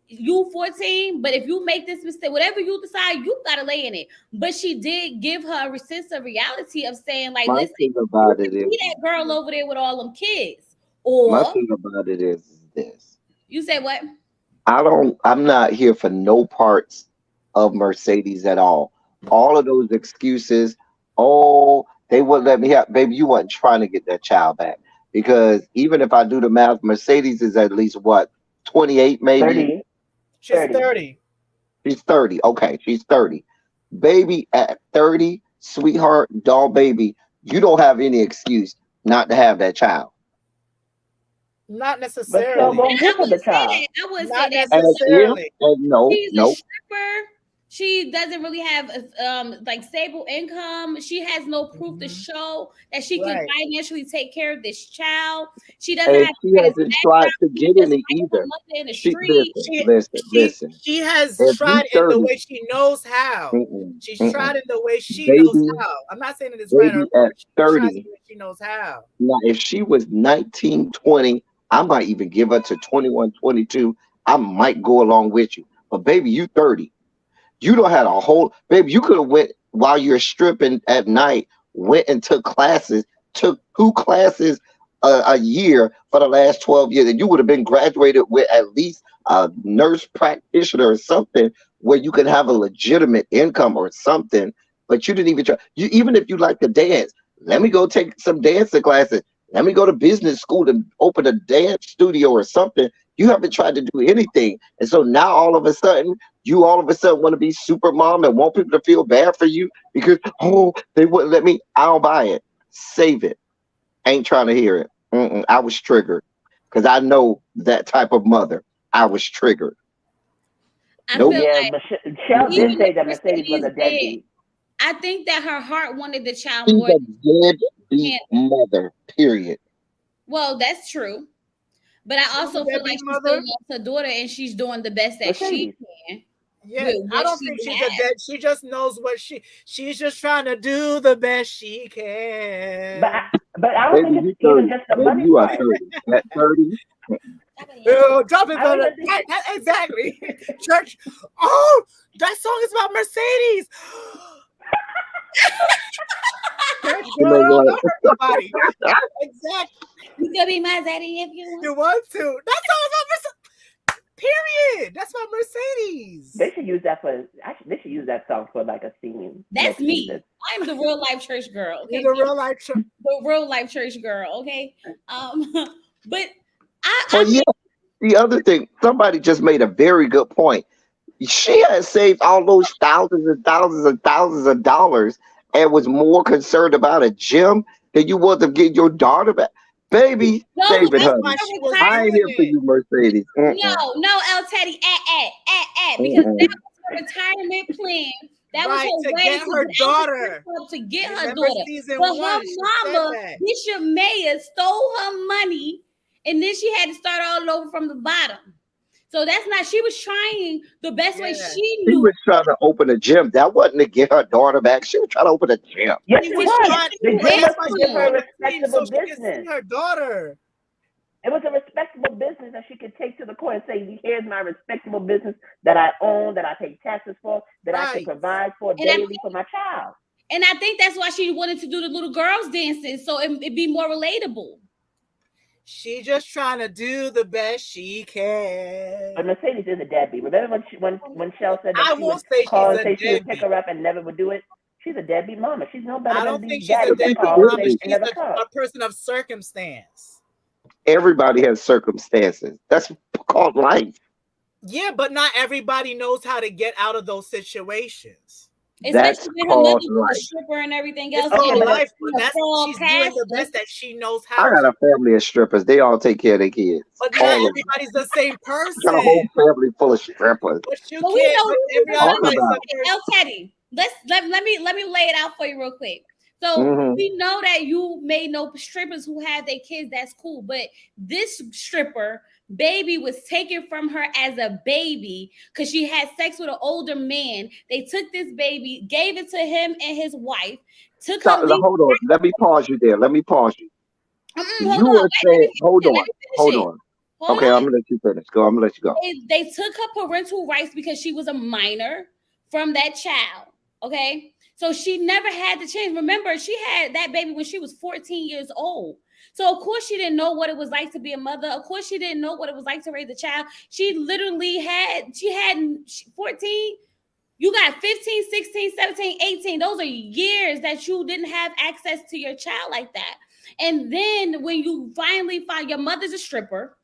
you 14, but if you make this mistake, whatever you decide, you gotta lay in it. But she did give her a sense of reality of saying, like, listen, see that girl over there with all them kids. Or my thing about it is this. You say what? I'm not here for no parts of Mercedes at all. All of those excuses, they wouldn't let me have, baby, you wasn't trying to get that child back. Because even if I do the math, Mercedes is at least what, 28 maybe? 30. She's 30. She's 30. Okay, she's 30. Baby, at 30, sweetheart, doll baby, you don't have any excuse not to have that child. Not necessarily. But the child. I wouldn't not say that. necessarily. No. She's a stripper. She doesn't really have like stable income. She has no proof to show that she can financially take care of this child. She doesn't have she hasn't tried to get in it either. In the street. Listen. She has tried in the way she knows how. She's tried in the way she knows how. I'm not saying that it's right or wrong. At 30, she knows how. Now, if she was 19, 20, I might even give her to 21, 22. I might go along with you. But baby, you 30. You don't have a whole, baby, you could have went while you're stripping at night, went and took classes, took 2 classes a year for the last 12 years, and you would have been graduated with at least a nurse practitioner or something where you can have a legitimate income or something. But you didn't even try. Even if you like to dance, let me go take some dancing classes. Let me go to business school to open a dance studio or something. You haven't tried to do anything. And so now all of a sudden want to be super mom and want people to feel bad for you because, they wouldn't let me. I don't buy it. Save it. Ain't trying to hear it. I was triggered because I know that type of mother. I was triggered. Michelle did say that Mercedes was a deadbeat. I think that her heart wanted the child She's more. a deadbeat mother, period. Well, that's true. But I also feel like she still loves her daughter and she's doing the best that she can. Yeah, I don't think she's a dead. She just knows what she's just trying to do the best she can. But I don't think it's even just the money. You are 30. At 30. Drop it, exactly. Church. Oh, that song is about Mercedes. Girl, somebody. Exactly. You could be my daddy if you want. You want to. That song is about Mercedes. Period. That's about Mercedes. They should use that song for like a scene. That's me. I'm the real life church girl. Okay? You're the real life church girl. Okay. But the other thing, somebody just made a very good point. She had saved all those thousands and thousands and thousands of dollars and was more concerned about a gym than you was to get your daughter back. Baby, save it, honey. I ain't here for you, Mercedes. No, El Teddy, because that was her retirement plan. That was her way to get her daughter. To get her daughter. But her mama, Bishop Mayer, stole her money, and then she had to start all over from the bottom. So that's not, she was trying the best way she knew. She was trying to open a gym. That wasn't to get her daughter back. She was trying to open a gym. Yes, she was. The gym was to give her a respectable business. Her daughter. It was a respectable business that she could take to the court and say, here's my respectable business that I own, that I pay taxes for, that I can provide for daily for my child. And I think that's why she wanted to do the little girls dances, so it'd be more relatable. She just trying to do the best she can. But Mercedes is a deadbeat. Remember when Shell said that she would pick her up and never would do it? She's a deadbeat mama. She's no better than these daddies. She's a person of circumstance. Everybody has circumstances. That's called life. Yeah, but not everybody knows how to get out of those situations. Especially when her mother was a stripper and everything else. She's doing the best that she knows how. I got a family of strippers. They all take care of their kids. But not everybody's the same person. Got a whole family full of strippers. El Teddy, let me lay it out for you real quick. So we know that you may know strippers who have their kids. That's cool. But this stripper baby was taken from her as a baby because she had sex with an older man. They took this baby, gave it to him and his wife. Hold on. Let me pause you there. Hold on. Okay, I'm gonna let you finish. I'm gonna let you go. They took her parental rights because she was a minor from that child. Okay. So she never had the chance. Remember, she had that baby when she was 14 years old. So of course she didn't know what it was like to be a mother. Of course she didn't know what it was like to raise a child. She had 14. You got 15, 16, 17, 18. Those are years that you didn't have access to your child like that. And then when you finally find your mother's a stripper.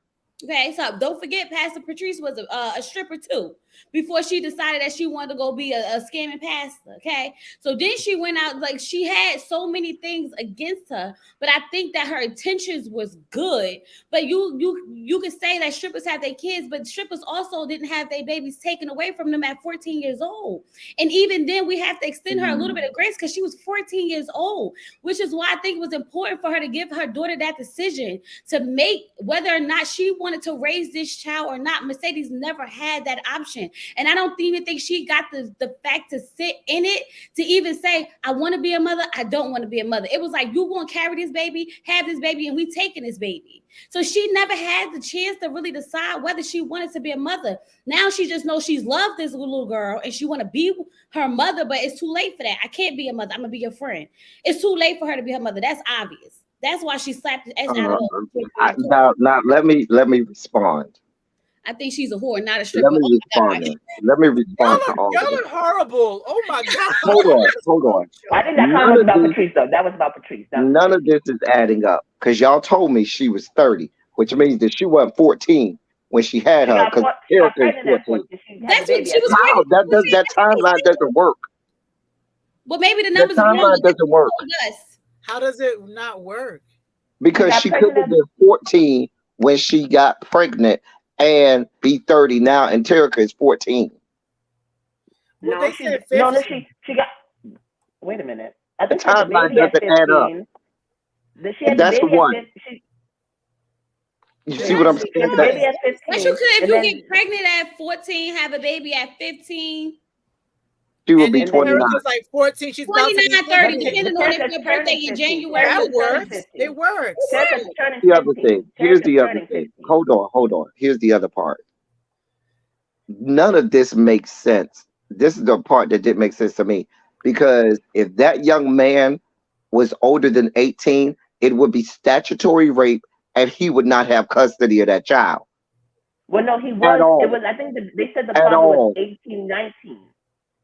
Okay, so don't forget Pastor Patrice was a stripper too. before she decided that she wanted to go be a scamming pastor. Okay. So then she went out, like she had so many things against her, but I think that her intentions was good. But you could say that strippers have their kids, but strippers also didn't have their babies taken away from them at 14 years old. And even then we have to extend her a little bit of grace because she was 14 years old, which is why I think it was important for her to give her daughter that decision to make whether or not she wanted to raise this child or not. Mercedes never had that option. And I don't even think she got the fact to sit in it to even say, I want to be a mother, I don't want to be a mother. It was like, you going to carry this baby, have this baby, and we taking this baby. So she never had the chance to really decide whether she wanted to be a mother. Now she just knows she's loved this little girl and she want to be her mother, but it's too late for that. I can't be a mother. I'm going to be your friend. It's too late for her to be her mother. That's obvious. That's why she slapped the S out of her. Now let me respond. I think she's a whore, not a stripper. Let me respond to all y'all of are horrible. Oh my God. Hold on. I think that comment was about Patrice, though. That was about Patrice. None of this is adding up because y'all told me she was 30, which means that she wasn't 14 when she had her. Because Erica is 14. That's what she was. Wow, that timeline doesn't work. Well, maybe the numbers timeline doesn't work. How does it not work? Because she could have been 14 when she got pregnant and be 30 now, and Terica is 14. Well, no, she got. Wait a minute. I think the timeline doesn't add up. That's the one. You see what I'm saying? But you could, if you get pregnant at 14, have a baby at 15. She will be 29. Erica's like 14. She's 29, 30, depending on if your birthday in January. That works. It works. Here's the other thing. Here's the other thing. Hold on. Here's the other part. None of this makes sense. This is the part that didn't make sense to me. Because if that young man was older than 18, it would be statutory rape and he would not have custody of that child. Well, no, he was. It was. I think they said the father was 18, 19.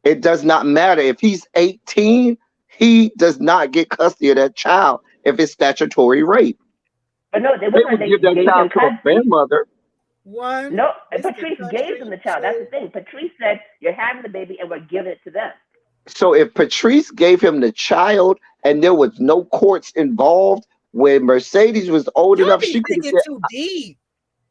It does not matter. If he's 18, he does not get custody of that child if it's statutory rape. But no, they would give that child to a grandmother. No, Patrice gave them the child. That's the thing. Patrice said, you're having the baby and we're giving it to them. So if Patrice gave him the child and there was no courts involved, when Mercedes was old enough, she could get too deep.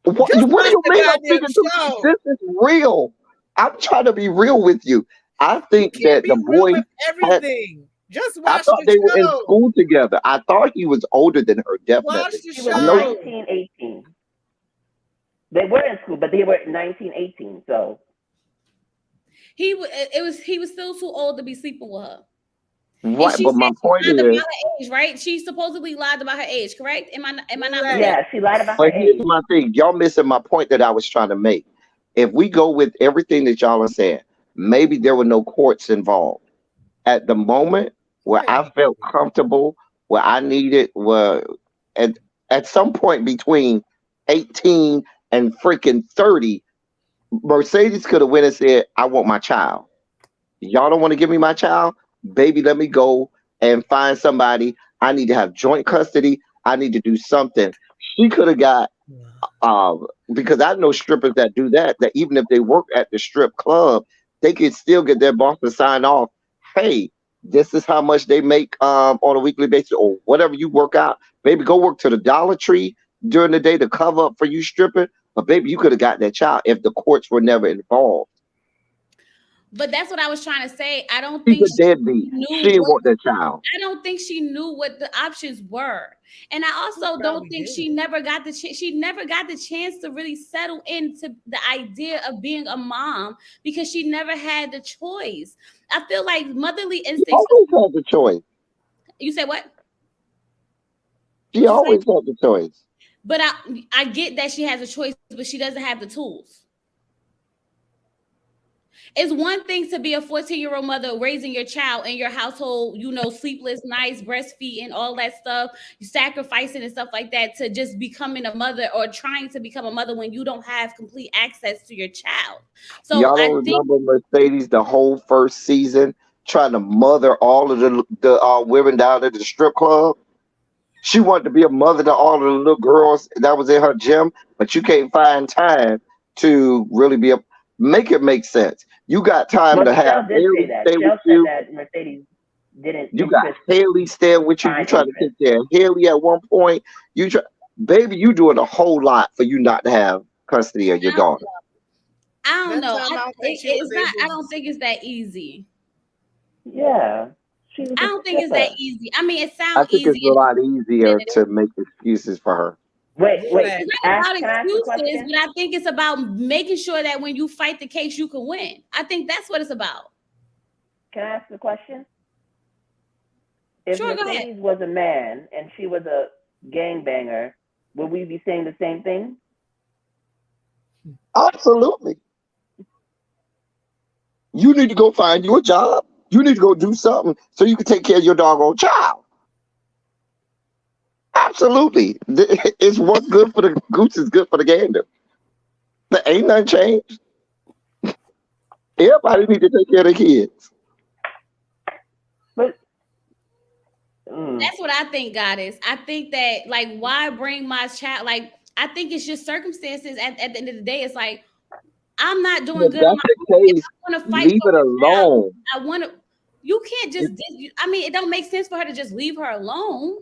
What do you mean I'm thinking too deep? This is real. I'm trying to be real with you. I think that the boy everything. Just watch I thought they were in school together. I thought he was older than her, definitely. Watch the show. He was 19, 18. They were in school, but they were 19, 18. So he was still too old to be sleeping with her. Right, but my point is, about her age, right? She supposedly lied about her age, correct? Am I not? Right. Yeah, she lied about her age. Here's my thing. Y'all missing my point that I was trying to make. If we go with everything that y'all are saying, maybe there were no courts involved. At the moment where I felt comfortable, where I needed, at some point between 18 and freaking 30, Mercedes could have went and said, I want my child. Y'all don't want to give me my child? Baby, let me go and find somebody. I need to have joint custody. I need to do something. She could have got, because I know strippers that do that even if they work at the strip club, they could still get their boss to sign off. Hey, this is how much they make on a weekly basis or whatever you work out. Baby, go work to the Dollar Tree during the day to cover up for you stripping. But baby, you could have got that child if the courts were never involved. But that's what I was trying to say. I don't think she deadbeat. She didn't want that child. I don't think she knew what the options were, and I also don't think she never got the chance to really settle into the idea of being a mom because she never had the choice. I feel like motherly instincts. She always had the choice. You said what? She always had the choice. But I get that she has a choice, but she doesn't have the tools. It's one thing to be a 14-year-old mother raising your child in your household, sleepless nights, breastfeeding, all that stuff, sacrificing and stuff like that to just becoming a mother or trying to become a mother when you don't have complete access to your child. So y'all don't remember Mercedes the whole first season trying to mother all of the women down at the strip club? She wanted to be a mother to all of the little girls that was in her gym, but you can't find time to really be Make it make sense. You got time to have Shell did Haley say that. stay with Shell said you. that Mercedes didn't. You got Haley staying with you. You try to take care of Haley at one point. Baby, you doing a whole lot for you not to have custody of your daughter. I don't know. I don't think I don't think it's that easy. Yeah. I don't think it's that easy. I mean, it sounds I think easy. it's a lot easier to make excuses for her. Wait. It's not about excuses, but I think it's about making sure that when you fight the case, you can win. I think that's what it's about. Can I ask a question? If Sure, Mercedes was a man and she was a gangbanger, would we be saying the same thing? Absolutely. You need to go find you a job. You need to go do something so you can take care of your doggone child. Absolutely. It's what's good for the goose is good for the gander. There ain't nothing changed. Everybody need to take care of their kids. But that's what I think, Goddess. I think that, like, why bring my child? Like, I think it's just circumstances. At the end of the day, it's like, I'm not doing good. That's the case. I want to fight. Leave it alone. I want to. You can't just. I mean, it don't make sense for her to just leave her alone.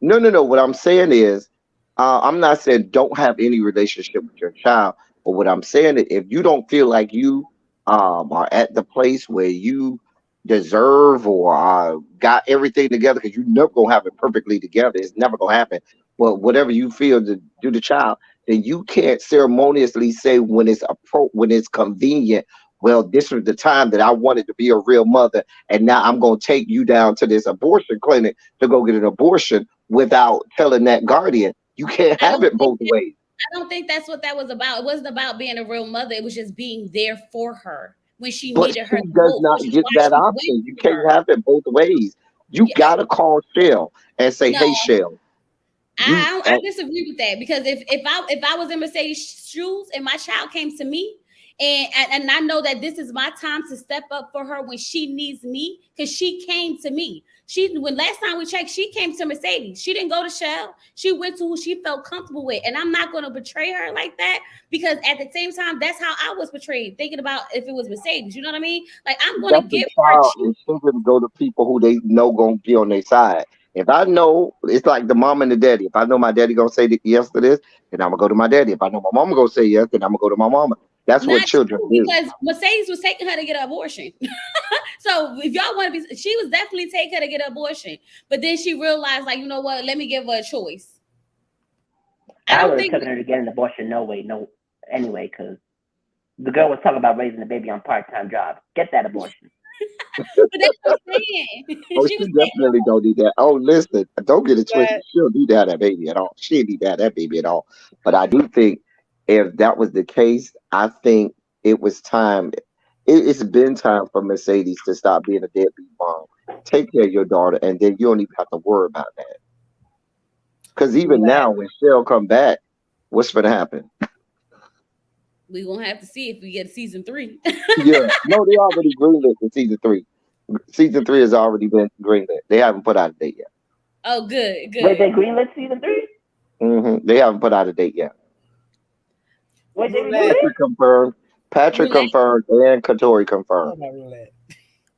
No. What I'm saying is, I'm not saying don't have any relationship with your child, but what I'm saying is, if you don't feel like you are at the place where you deserve or got everything together, because you're never gonna have it perfectly together. It's never gonna happen. But whatever you feel to do the child, then you can't ceremoniously say when it's convenient, well, this was the time that I wanted to be a real mother, and now I'm going to take you down to this abortion clinic to go get an abortion without telling that guardian. You can't have it both ways. I don't think that's what that was about. It wasn't about being a real mother. It was just being there for her when she needed her. She does not get that option. You can't have it both ways. You got to call Shell and say, hey, Shell. I disagree with that, because if I was in Mercedes' shoes and my child came to me and I know that this is my time to step up for her when she needs me, because she came to me. When last time we checked, she came to Mercedes. She didn't go to Shell. She went to who she felt comfortable with, and I'm not going to betray her like that, because at the same time, that's how I was betrayed. Thinking about if it was Mercedes, you know what I mean? Like, I'm going to give her. She's going to go to people who they know going to be on their side. If I know, it's like the mom and the daddy. If I know my daddy gonna say yes to this, then I'm gonna go to my daddy. If I know my mama gonna say yes, then I'm gonna go to my mama. That's what children do. Because Mercedes was taking her to get an abortion. So if y'all want to be, she was definitely taking her to get an abortion. But then she realized, like, you know what? Let me give her a choice. I would have taken her to get an abortion. Anyway, because the girl was talking about raising the baby on part-time job. Get that abortion. But that's what I'm saying. She definitely don't need that. Oh, listen, don't get it twisted. She don't need that baby at all. She didn't need that baby at all. But I do think if that was the case, I think it was time. It's been time for Mercedes to stop being a deadbeat mom. Take care of your daughter, and then you don't even have to worry about that. Because even now, when Shell come back, what's going to happen? We're going to have to see if we get season 3. Yeah. No, they already greenlit for season 3. Season 3 has already been greenlit. They haven't put out a date yet. Oh, good. Wait, they greenlit season 3? Mm-hmm. They haven't put out a date yet. Wait, Patrick confirmed. Patrick confirmed, and Katori confirmed.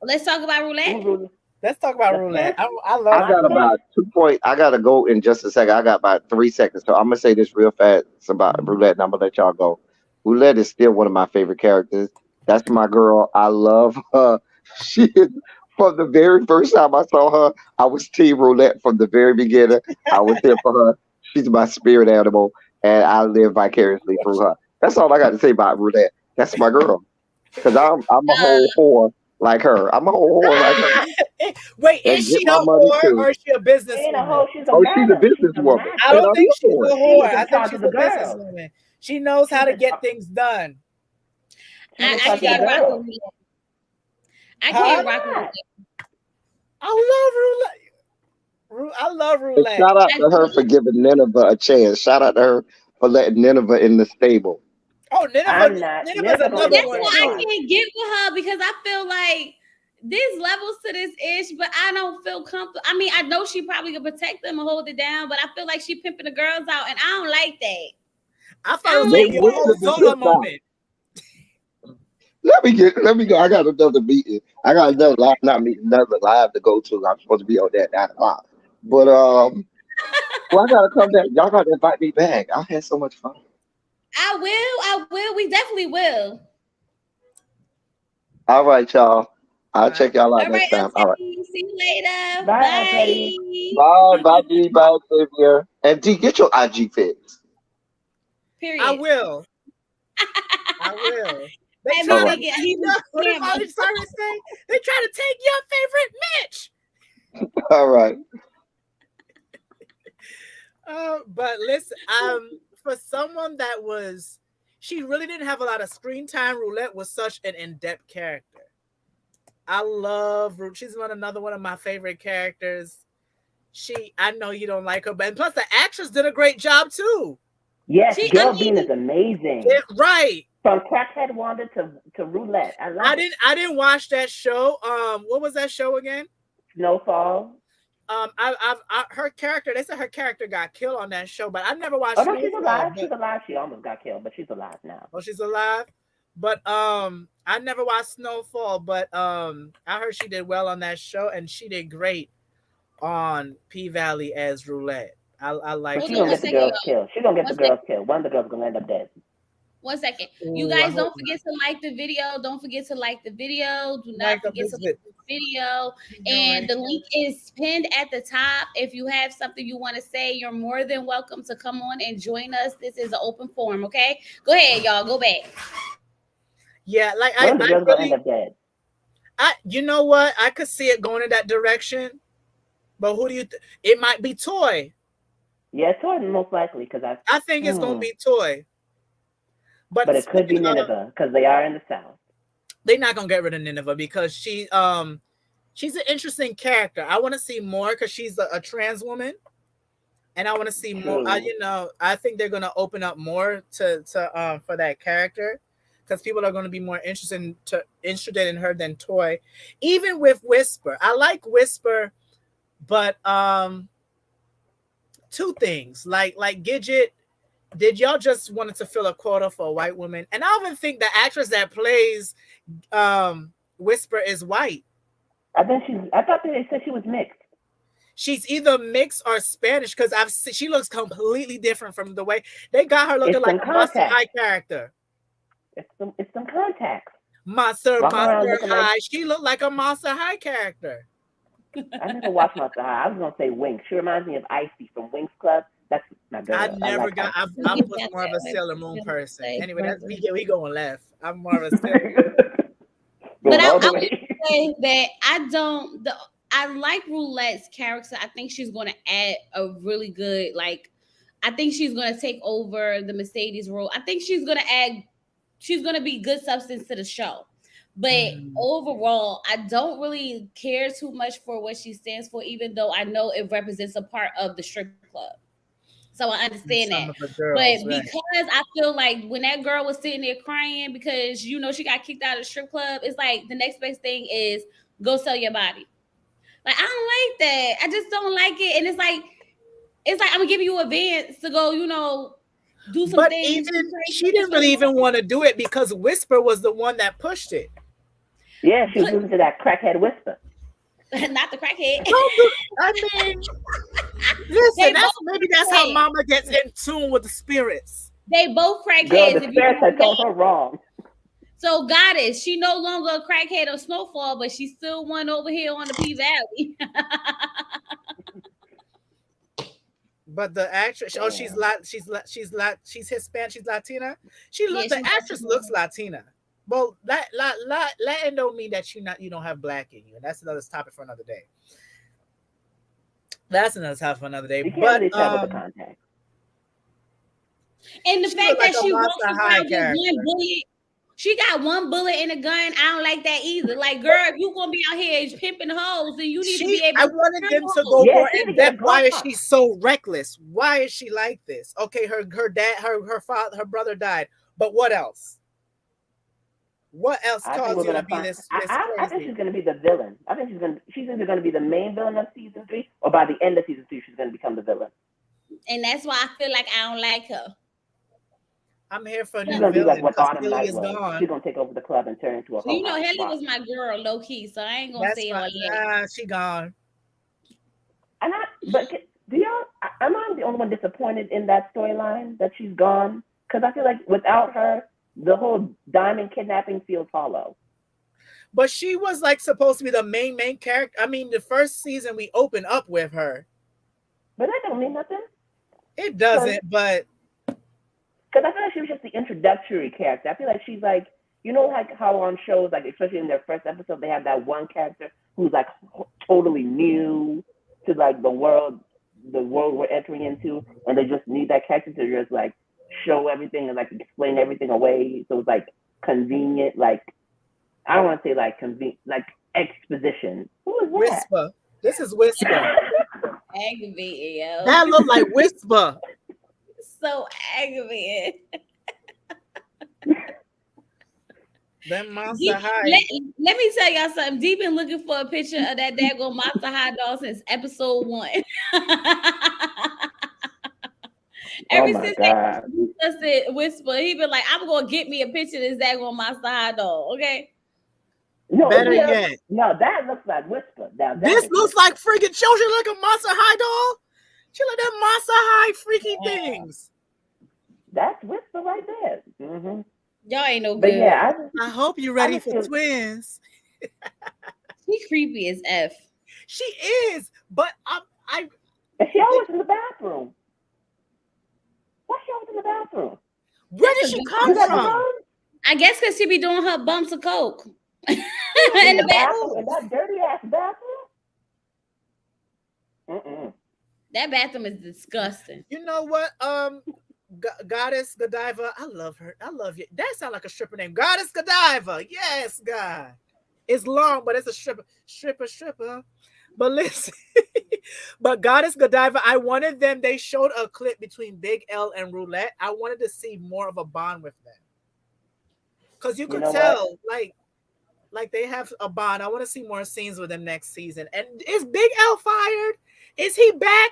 Let's talk about roulette. Let's talk about roulette. I love. I got about 2 points. I gotta go in just a second. I got about 3 seconds, so I'm gonna say this real fast about roulette, and I'm gonna let y'all go. Roulette is still one of my favorite characters. That's my girl. I love her. She is, from the very first time I saw her, I was Team Roulette from the very beginning. I was here for her. She's my spirit animal, and I live vicariously through her. That's all I got to say about Roulette. That's my girl. Because I'm a whole whore like her. I'm a whole whore like her. Wait, is she a whore or is she a businesswoman? She's a businesswoman. I don't think she's a whore. I think she's a businesswoman. She knows how to get things done. I can't rock with Roulette. I can't rock with Roulette. I love Roulette. And shout out to her for giving Nineveh a chance. Shout out to her for letting Nineveh in the stable. Oh, Nineveh's another one. That's why I can't get with her, because I feel like there's levels to this ish, but I don't feel comfortable. I mean, I know she probably can protect them and hold it down, but I feel like she pimping the girls out, and I don't like that. I felt like a whole Zola moment. Let me go. I got another meeting. I got another live, not meeting, another live to go to. I'm supposed to be on that 9 o'clock. But well, I gotta come back. Y'all gotta invite me back. I had so much fun. I will. We definitely will. All right, y'all. I'll check y'all out All next right, time. All right. see you later. Bye, Teddy. Bye, D, bye, Xavier. And D, get your IG fix. Period. I will. I will. They Hey, try All to right. what did Molly Cyrus say? They try to take your favorite Mitch. All right. But listen, for someone that she really didn't have a lot of screen time. Roulette was such an in-depth character. I love she's another one of my favorite characters. I know you don't like her, but plus the actress did a great job too. Yes, Geraldine is amazing. Right. From Crackhead Wanda to Roulette. I didn't watch that show. What was that show again? Snowfall. Her character. They said her character got killed on that show, but I never watched. Oh no, she's alive. She's alive. She almost got killed, but she's alive now. Oh, she's alive. But I never watched Snowfall, but I heard she did well on that show, and she did great on P-Valley as Roulette. I like. She's gonna get the girls killed. She's gonna get the girls killed. One of the girls gonna end up dead. 1 second. You guys don't forget to like the video. Don't forget to like the video. Do not forget to like the video. And the link is pinned at the top. If you have something you want to say, you're more than welcome to come on and join us. This is an open forum, okay? Go ahead, y'all. Go back. Yeah, like I really, end up dead. You know what? I could see it going in that direction. But who do you it might be Toy. Yeah, Toy most likely because I think it's gonna be Toy. But it could be Nineveh because they are in the South. They're not gonna get rid of Nineveh because she's an interesting character. I want to see more because she's a trans woman, and I want to see more. I think they're gonna open up more to for that character because people are gonna be more interested in her than Toy. Even with Whisper, I like Whisper, but two things like Gidget. Did y'all just wanted to fill a quota for a white woman? And I don't even think the actress that plays Whisper is white. I thought they said she was mixed. She's either mixed or Spanish because she looks completely different from the way they got her looking like a Monster High character. It's some contacts. Monster High. She looked like a Monster High character. I never watched Monster High. I was gonna say Winx. She reminds me of Icy from Winx Club. That's my girl. I was more of a Sailor Moon person. Anyway, we going left. I'm more of a Sailor Moon. But I would say that I like Roulette's character. I think she's going to add a really good, I think she's going to take over the Mercedes role. I think she's going to be good substance to the show. But overall, I don't really care too much for what she stands for, even though I know it represents a part of the strip club. So I understand that. Because I feel like when that girl was sitting there crying because, she got kicked out of the strip club, it's like the next best thing is go sell your body. Like, I don't like that. I just don't like it. And it's like I'm going to give you advance to go, do some things. She didn't really even want to do it because Whisper was the one that pushed it. Yeah, she was moving to that crackhead Whisper. Not the crackhead. I mean, listen, that's how Mama gets in tune with the spirits. They both crackheads. Girl, the spirits had told her wrong. So Goddess, she no longer a crackhead or Snowfall, but she's still one over here on the P-Valley. But the actress, she's Hispanic, she's Latina. The actress looks Latina. Well, Latin don't mean that you don't have black in you, and that's another topic for another day. But you can't really tell with the context. And the fact that she walks around with one bullet, she got one bullet in a gun. I don't like that either. Like, girl, if you gonna be out here pimping hoes, then you need to be able. I wanted them to go more in depth. Why is she so reckless? Why is she like this? Okay, her dad, her father, her brother died, but what else? What else caused you to be this crazy? I think she's going to be the villain. I think she's either going to be the main villain of season 3, or by the end of season 3, she's going to become the villain. And that's why I feel like I don't like her. I'm here for a She's new gonna be like villain what because Autumn Billy Night is was. gone. She's gonna take over the club and turn into a You know, whole Haley house. was my girl, low key, so I ain't gonna say all that. She gone. But do y'all? Am I the only one disappointed in that storyline that she's gone? Because I feel like without her, the whole Diamond kidnapping feels hollow. But she was like supposed to be the main character. I mean, the first season we open up with her. But that don't mean nothing. It doesn't, but because I feel like she was just the introductory character. I feel like she's like, you know, like how on shows, like especially in their first episode, they have that one character who's like totally new to like the world we're entering into, and they just need that character to just like show everything and like explain everything away. So it's like convenient, like I don't want to say like convenient, like exposition. Who is that? Whisper. This is Whisper. Aggravated, yo. That look like Whisper. So aggravated. That Monster High. Let me tell y'all something. Deep been looking for a picture of that daggone Monster High doll since episode 1. Ever since they Whisper, he been like, I'm gonna get me a picture of this daggone Monster High doll, okay? No, better yet. No, that looks like Whisper. Now, this looks like freaking She like a Monster High doll. She like that Monster High freaky things. That's Whisper right there. Mm-hmm. Y'all ain't no good. But yeah, I hope you're ready for twins. She creepy as F. She is, but she always in the bathroom. Why's she always in the bathroom? Where did she come from? I guess because she be doing her bumps of coke. in the bathroom, in that dirty ass bathroom. That bathroom is disgusting. You know what? Goddess Godiva, I love her. I love you. That sounds like a stripper name. Goddess Godiva. Yes, God. It's long, but it's a stripper. But listen, but Goddess Godiva, I wanted them. They showed a clip between Big L and Roulette. I wanted to see more of a bond with them. Because you could tell, like they have a bond. I want to see more scenes with them next season. And is Big L fired? Is he back?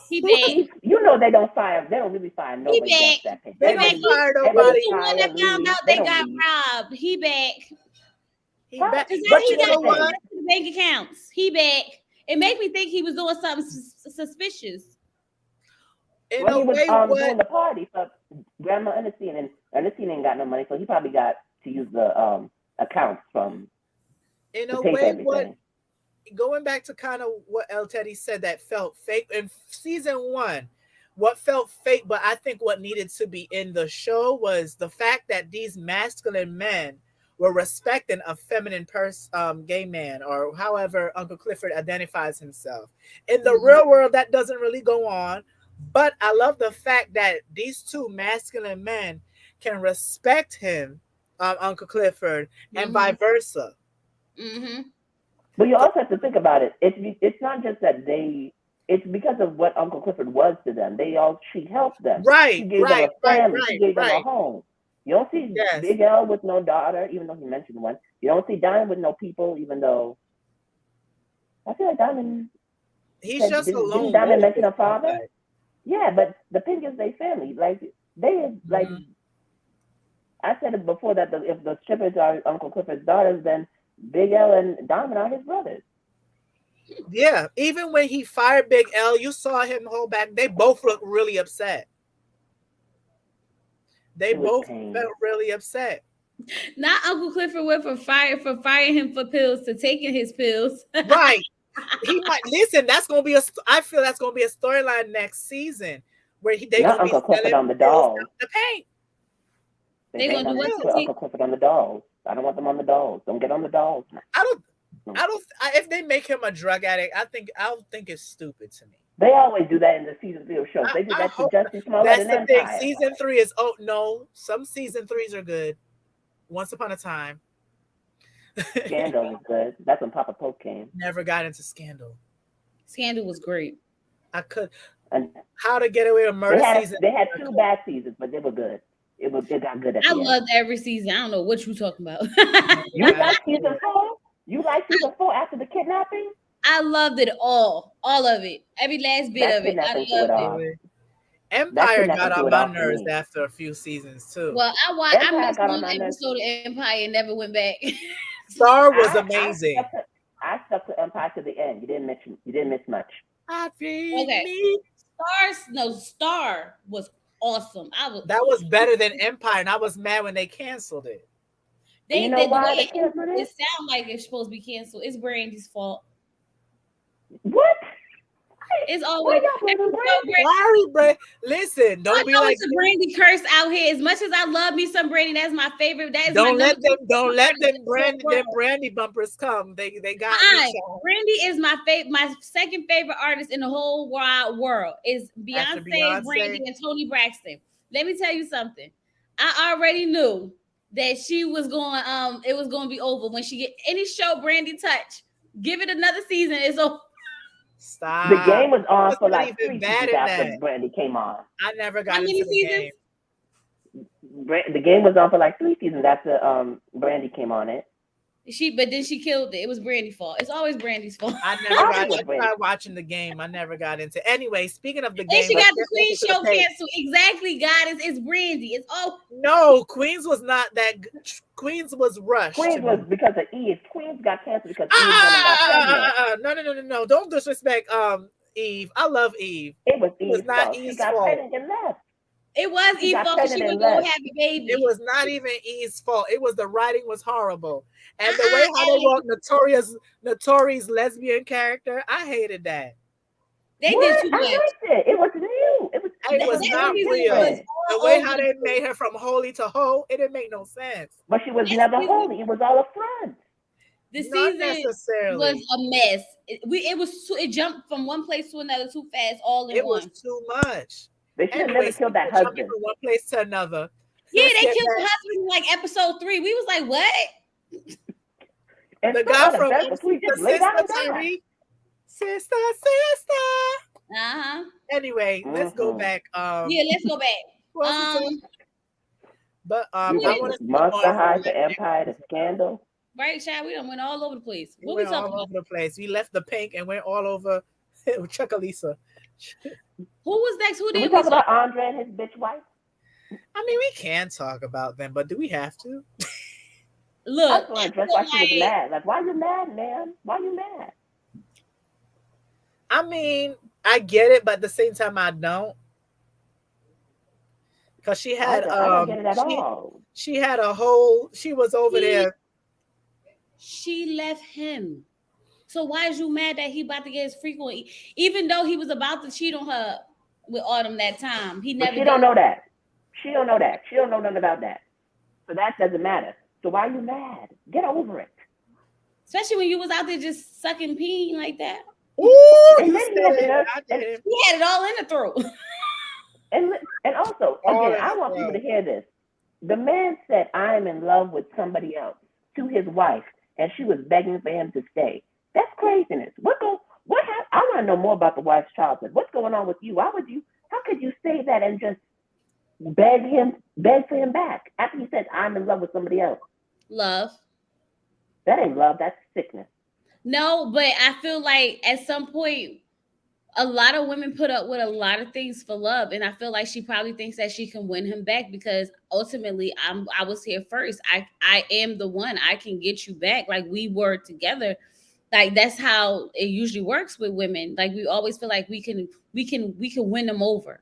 He back. You know they don't fire. They don't really fire nobody. He back. They don't fire nobody. He one that found out they got robbed. He back. He back. But you know what? Bank accounts. He back. It made me think he was doing something suspicious. He was doing the party for Grandma Ernestine, and Ernestine ain't got no money, so he probably got to use the accounts from. In a way, going back to kind of what El Teddy said that felt fake in season 1, what felt fake, but I think what needed to be in the show was the fact that these masculine men were respecting a feminine gay man, or however Uncle Clifford identifies himself. In the real world, that doesn't really go on, but I love the fact that these two masculine men can respect him, Uncle Clifford, and vice versa. Mm-hmm. But you also have to think about it. It's not just that it's because of what Uncle Clifford was to them. She helped them. Right, she gave them a family. She gave them a home. You don't see Big L with no daughter, even though he mentioned one. You don't see Diamond with no people, even though I feel like Diamond. He's just alone. Didn't Diamond mention a father? Right. Yeah, but the thing is, they family. Like I said it before that if the strippers are Uncle Clifford's daughters, then Big L and Diamond are his brothers. Yeah, even when he fired Big L, you saw him hold back. They both looked really upset. They both felt really upset. Not Uncle Clifford went from firing him for pills to taking his pills. Right. He might listen. I feel that's gonna be a storyline next season where they gonna Uncle be Clifford on the dolls. The paint. They're gonna do what? Uncle Clifford on the dolls. I don't want them on the dolls. Don't get on the dolls. If they make him a drug addict, I don't think it's stupid to me. They always do that in the season 3 of shows. They do that to Justin Smollett and That's the thing. Season 3 is some season 3s are good. Once Upon a Time. Scandal is good. That's when Papa Poke came. Never got into Scandal. Scandal was great. And How to Get Away with Murder season. They had 2 bad seasons, but they were good. It got good at the end. I loved every season. I don't know what you're talking about. You like season 4? You like season 4 after the kidnapping? I loved it all of it, every last bit of it. I loved it. Empire got on my nerves after a few seasons too. Well, I missed one episode of Empire and never went back. Star was amazing. I stuck to Empire to the end. You didn't miss much. Okay. Star was awesome. That was better than Empire, and I was mad when they canceled it. You know why they canceled it? It sounds like it's supposed to be canceled. It's Brandy's fault. What? It's always Brandy. Listen, don't be like it's a Brandy curse out here. As much as I love me some Brandy, that's my favorite. Don't let them Brandy bumpers come. They got Brandy is my second favorite artist in the whole wide world. Is Beyonce, Brandy, and Toni Braxton. Let me tell you something. I already knew that she was going. It was going to be over when she get any show Brandy touch. Give it another season. It's over. Stop. The game was on for like 3 seasons after Brandy came on. I never got into the game. The game was on for like 3 seasons after Brandy came on it. But then she killed it. It was Brandy's fault. It's always Brandy's fault. I tried watching the game. I never got into. Anyway, speaking of the game, and she got the Queen show canceled. Exactly, God, it's Brandy. It's no, Queens was not that. Queens was rushed. Queens was because of Eve. Queens got canceled because Eve No! Don't disrespect Eve. I love Eve. It was Eve's not fault. Eve's she got fault. pregnant and left. It was Eve's fault. She would go have a baby. It was not even Eve's fault. It was the writing was horrible. And the way how they wrote Notorious lesbian character, I hated that. They did too much. I liked it. It was new. It was not real. The way how they made her from holy to hoe, it didn't make no sense. But she was never holy. It was all a front. The season was a mess. It jumped from one place to another too fast, all in one. It was too much. They should have never killed that husband. From one place to another. Yeah, they killed the husband in like episode 3. We was like, what? And the guy from Sister. Anyway, let's go back. Let's go back. But I want to Monster High, the Empire, the Scandal. Right, Chad? We done went all over the place. We went all over the place. We left the pink and went all over Chuckalisa. Who was next? Who did we talk about Andre and his bitch wife? I mean, we can talk about them, but do we have to? Look, I was wondering why she was mad. Like, why you mad, man? Why you mad? I mean, I get it, but at the same time, I don't. Because she had I don't get it at all. She had a whole. She was over there. She left him. So why is you mad that he about to get his frequent? Even though he was about to cheat on her with Autumn that time, he never. But she don't know that. She don't know that. She don't know nothing about that. So that doesn't matter. So why are you mad? Get over it. Especially when you was out there just sucking peen like that. Ooh, he had it all in the throat. And also, again, I want people to hear this. The man said, "I'm in love with somebody else" to his wife, and she was begging for him to stay. That's craziness. What happened? I want to know more about the wife's childhood. What's going on with you? How could you say that and just beg for him back after he said, "I'm in love with somebody else"? Love. That ain't love. That's sickness. No, but I feel like at some point, a lot of women put up with a lot of things for love, and I feel like she probably thinks that she can win him back because ultimately, I was here first. I am the one. I can get you back. Like we were together. Like that's how it usually works with women. Like we always feel like we can win them over.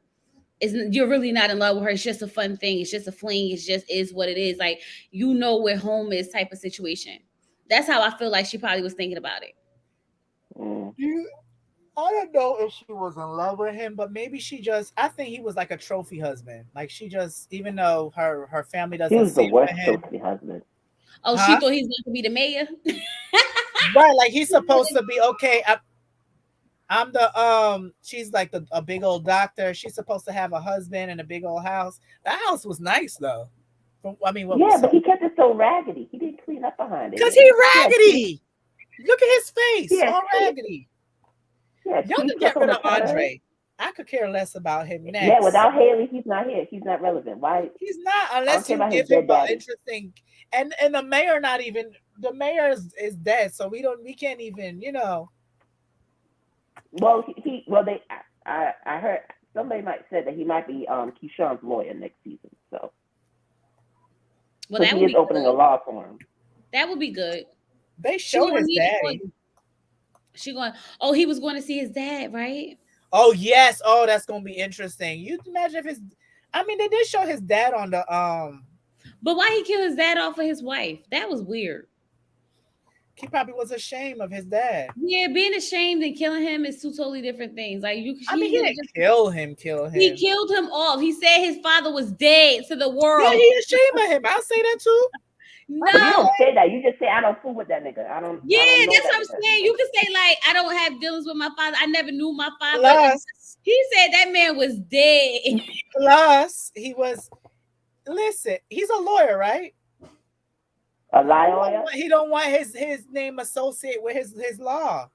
You're really not in love with her. It's just a fun thing. It's just a fling. It just is what it is. Like you know where home is type of situation. That's how I feel like she probably was thinking about it. I don't know if she was in love with him, but maybe I think he was like a trophy husband. Like she just, even though her family doesn't. He was the worst trophy husband. Oh, she thought he was going to be the mayor. Right, like he's supposed to be okay. I'm the she's like a big old doctor. She's supposed to have a husband and a big old house. The house was nice though. But he kept it so raggedy. He didn't clean up behind it. Because he raggedy. Look at his face, all raggedy. Yeah, y'all can get rid of Andre. I could care less about him next. Yeah, without Haley, he's not here. He's not relevant. Why? He's not unless you give him an interesting. And the mayor not even. The mayor is dead, so we can't even. Well, I heard somebody might say that he might be Keyshawn's lawyer next season. So, well, that he would is be opening good. a law firm. That would be good. They showed his daddy. Oh, he was going to see his dad, right? Oh yes. Oh, that's gonna be interesting. You imagine if they did show his dad on the But why he killed his dad off of his wife? That was weird. He probably was ashamed of his dad. Yeah, being ashamed and killing him is two totally different things. Like he didn't just kill him. He killed him off. He said his father was dead to the world. Yeah, he ashamed of him. I'll say that too. No, you don't say that. You just say I don't fool with that nigga. I don't. Yeah, I don't that's what I'm saying. You can say like I don't have dealings with my father. I never knew my father. Plus, he said that man was dead. Plus, he was. Listen, he's a lawyer, right? A lawyer. He don't want his name associated with his law.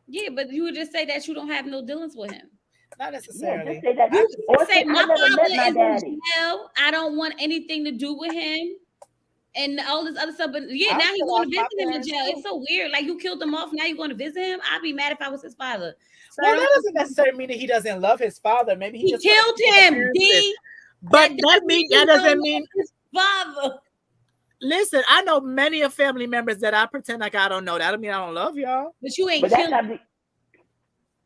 Yeah, but you would just say that you don't have no dealings with him. Not necessarily. Yeah, just say that. You say my father is in jail. I don't want anything to do with him. And all this other stuff, but yeah, now he's going to visit him in jail. It's so weird. Like you killed him off, now you're going to visit him. I'd be mad if I was his father. So well, that doesn't necessarily mean that he doesn't love his father. Maybe he just killed him. But that doesn't mean his father. Listen, I know many of family members that I pretend like I don't know. That don't mean I don't love y'all. But you ain't killed.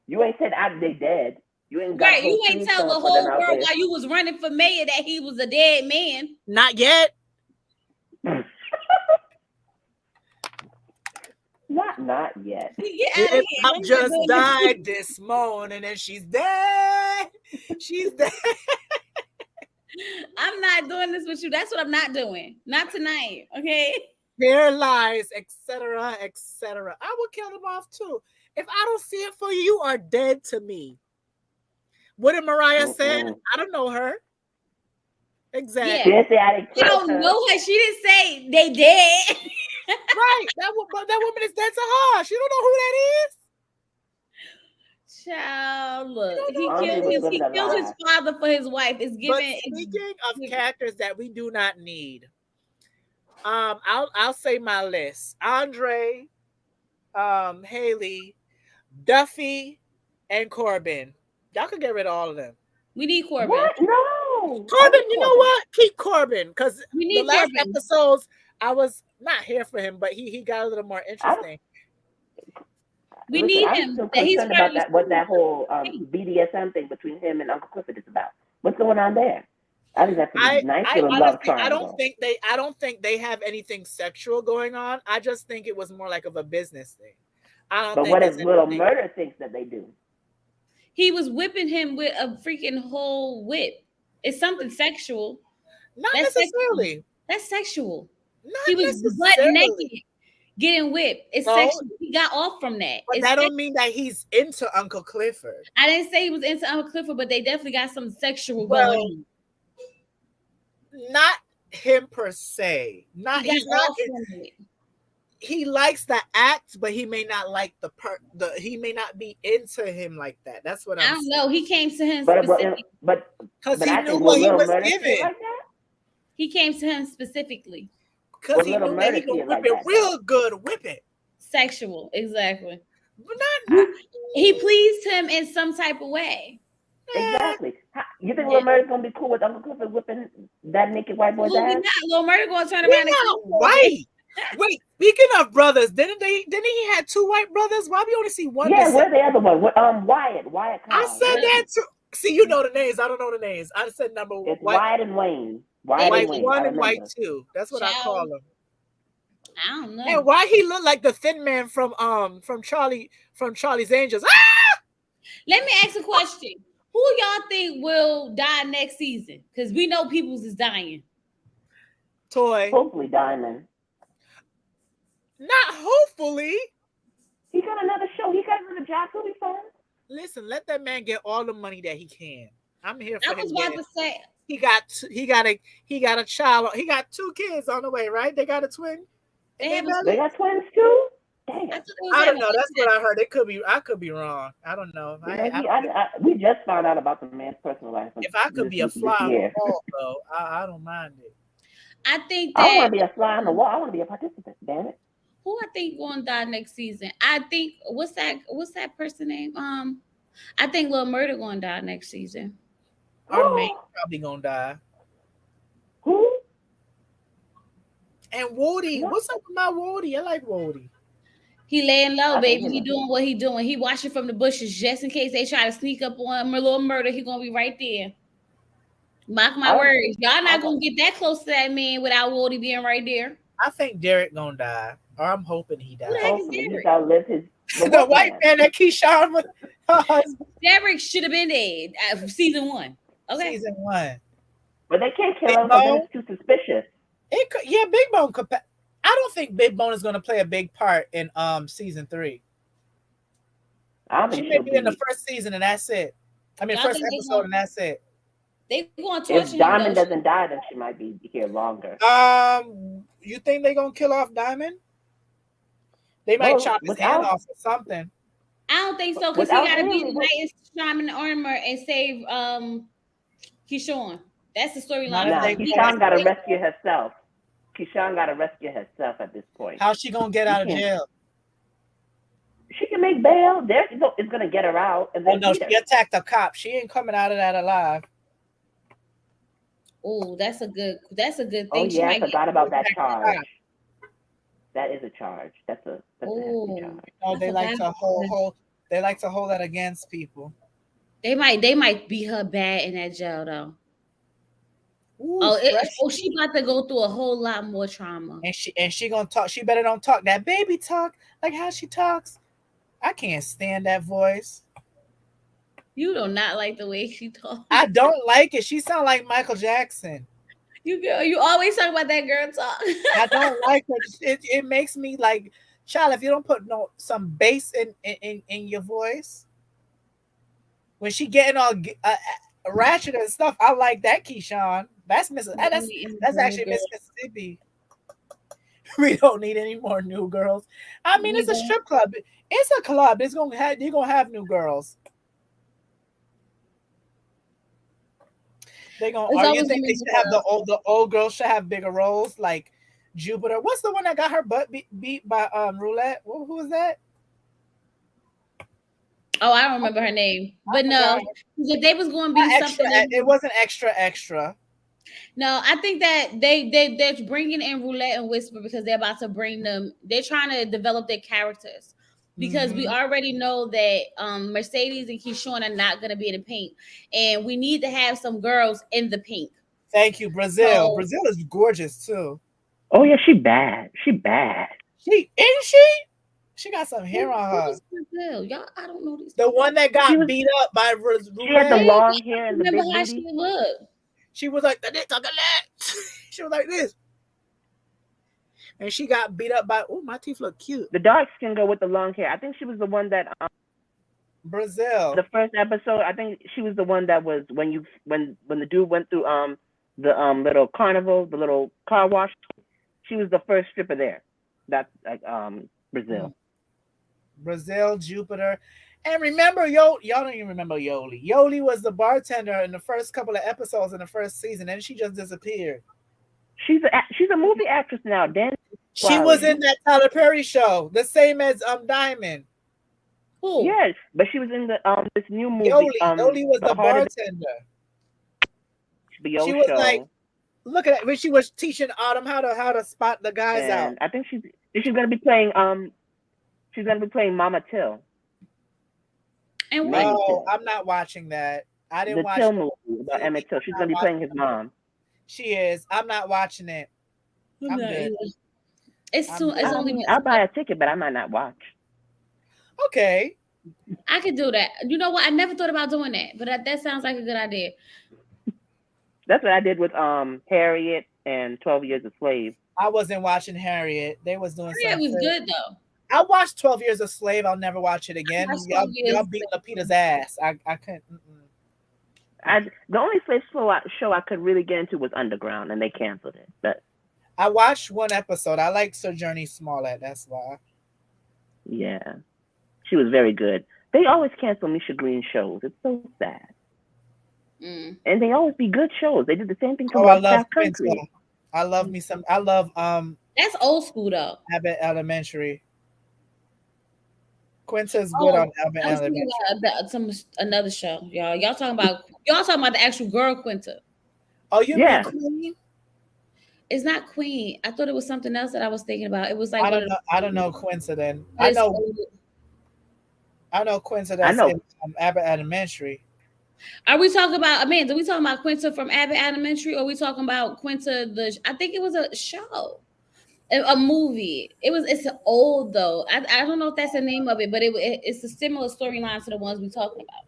You ain't said they dead. You ain't right. You ain't tell the whole world while you was running for mayor that he was a dead man. Not yet. Not yet. I just died this morning and she's dead. She's dead. I'm not doing this with you. That's what I'm not doing. Not tonight. Okay. There lies, etc., etc. I will kill them off too. If I don't see it for you, you are dead to me. What did Mariah say? I don't know her. Exactly. Yeah. You don't know her. She didn't say they dead. Right. That woman is dead to her. She don't know who that is. Child, look. He killed his father for his wife. It's given. Speaking of characters that we do not need, I'll say my list: Andre, Haley, Duffy, and Corbin. Y'all can get rid of all of them. We need Corbin. What? No. Corbin, you know what? Keep Corbin, because the last Corbin. episodes I was not here for him, but he got a little more interesting. We need him. I'm concerned about that whole BDSM thing between him and Uncle Clifford is about. What's going on there? I think that's a nice little love triangle. I don't think they have anything sexual going on. I just think it was more like of a business thing. But what if Little Murder thinks that they do? He was whipping him with a freaking whole whip. It's something sexual. Not necessarily. That's sexual. He was butt naked getting whipped. It's sexual. He got off from that. But that don't mean that he's into Uncle Clifford. I didn't say he was into Uncle Clifford, but they definitely got some sexual going on. Not him per se. He likes the act, but he may not like he may not be into him like that. That's what I don't know. He came to him specifically. But because he knew what he was giving. Like he came to him specifically. Because he knew that he could whip it real good, whip it. Sexual, exactly. But not he pleased him in some type of way. Exactly. You think Lil Murder's gonna be cool with Uncle Clifford whipping that naked white boy's ass? Lil Murder gonna turn around and white. Wait, speaking of brothers, didn't he have two white brothers? Why we only see one? Yeah, where's the other one? Wyatt. I said that too. See, you know the names. I don't know the names. I said number one. It's Wyatt and Wayne. White 1 and White 2. That's what I call them. I don't know. And why he look like the thin man from Charlie's Angels? Ah! Let me ask a question. Who y'all think will die next season? Because we know Peoples is dying. Toy. Hopefully Diamond. Not hopefully. He got another show. He got another job too. Listen, let that man get all the money that he can. I'm here for him. I was about to say he got a child. He got 2 kids on the way, right? They got a twin. They got twins too. Damn. I don't know. That's what I heard. It could be. I could be wrong. I don't know. We just found out about the man's personal life. If I could be a fly on the wall, though, I don't mind it. I think that I want to be a fly on the wall. I want to be a participant. Damn it. Who I think going to die next season? I think what's that person name? I think Lil Murder gonna die next season. Our main probably gonna die. Who? And Woody, what's up with my Woody? I like Woody. He laying low, baby. He doing what he doing. He watching from the bushes just in case they try to sneak up on Lil Murder. He gonna be right there. Mark my words. Y'all not gonna get that close to that man without Woody being right there. I think Derek gonna die, or I'm hoping he dies. Who the heck is Derek? He's outlive his the white man that Keyshawn was. Derek should have been dead season 1. Okay, season 1. But they can't kill him because it's too suspicious. It could, yeah, Big Bone could. I don't think Big Bone is gonna play a big part in season 3. She may be in the first season and that's it. I mean, first episode and that's it. They going to torture him. If Diamond doesn't die, then she might be here longer. You think they gonna kill off Diamond? They might chop his hand off or something. I don't think so, because he gotta be the Knight in the armor and save Keyshawn. That's the storyline. No, Keyshawn gotta rescue herself. Keyshawn gotta rescue herself at this point. How's she gonna get out of jail? She can make bail. Derek is gonna get her out. And then she attacked a cop. She ain't coming out of that alive. Oh, that's a good thing. Oh yeah, I forgot about that charge. That is a charge. That's a hefty charge. Oh, they like to hold that against people. They might beat her bad in that jail though. Ooh, she about to go through a whole lot more trauma. And she gonna talk. She better don't talk that baby talk like how she talks. I can't stand that voice. You do not like the way she talks. I don't like it. She sounds like Michael Jackson. You always talk about that girl talk. I don't like her. It makes me like, child, if you don't put some bass in your voice. When she getting all ratchet and stuff, I like that, Keyshawn. That's actually Miss Mississippi. We don't need any more new girls. I mean, it's a strip club. It's a club. You're gonna have new girls. They gonna. Or you think they should have the old girls should have bigger roles like Jupiter? What's the one that got her butt beat by Roulette? Who was that? Oh, I don't remember her name, but no, if they was going to be something, it wasn't extra. No, I think that they're bringing in Roulette and Whisper because they're about to bring them. They're trying to develop their characters because we already know that Mercedes and Keyshawn are not going to be in the pink, and we need to have some girls in the pink. Thank you, Brazil. Brazil is gorgeous too. Oh yeah, she bad. She isn't she? She got some hair on her. Y'all, I don't know this. The one that got beat up by Roulette. She had the long hair and the big how she looked. She was like, she was like this. And she got beat up by, my teeth look cute. The dark skin girl with the long hair. I think she was the one that Brazil. The first episode, I think she was the one that was when the dude went through the little carnival, the little car wash. She was the first stripper there. That's like Brazil. Brazil, Jupiter. And remember, y'all don't even remember Yoli. Yoli was the bartender in the first couple of episodes in the first season, and she just disappeared. She's a movie actress now. She was in that Tyler Perry show, the same as Diamond. Who? Yes, but she was in the this new movie. Yoli was the bartender. She was like, look at that when she was teaching Autumn how to spot the guys out. I think she's gonna be playing Mama Till. And no, I'm not watching that. I didn't watch the Till movie about Emmett Till. She's gonna be playing his mom. She is. I'm not watching it. I'm good. I'll buy a ticket, but I might not watch. Okay. I could do that. You know what? I never thought about doing that, but that sounds like a good idea. That's what I did with Harriet and 12 Years a Slave. I wasn't watching Harriet. They was doing something. Harriet was good though. I watched 12 Years a Slave. I'll never watch it again. Y'all beat Lapita's ass. I couldn't. The only slave show I could really get into was Underground, and they canceled it. But I watched one episode. I like Sojourner Smollett. That's why. Yeah, she was very good. They always cancel Misha Green shows. It's so sad. And they always be good shows. They did the same thing to Lovecraft Country. I love me some. I love That's old school though. Abbott Elementary. Quinta's good on Abbott I was thinking Elementary. about another show, y'all. Y'all talking about the actual girl Quinta. Oh, you mean Queen? It's not Queen. I thought it was something else that I was thinking about. It was like I don't know Quinta then. I know Quinta that's in Abbott Elementary. Are we talking about Amanda? Are we talking about Quinta from Abbott Elementary, or are we talking about Quinta I think it was a show, a movie. It's old though. I don't know if that's the name of it, but it's a similar storyline to the ones we're talking about.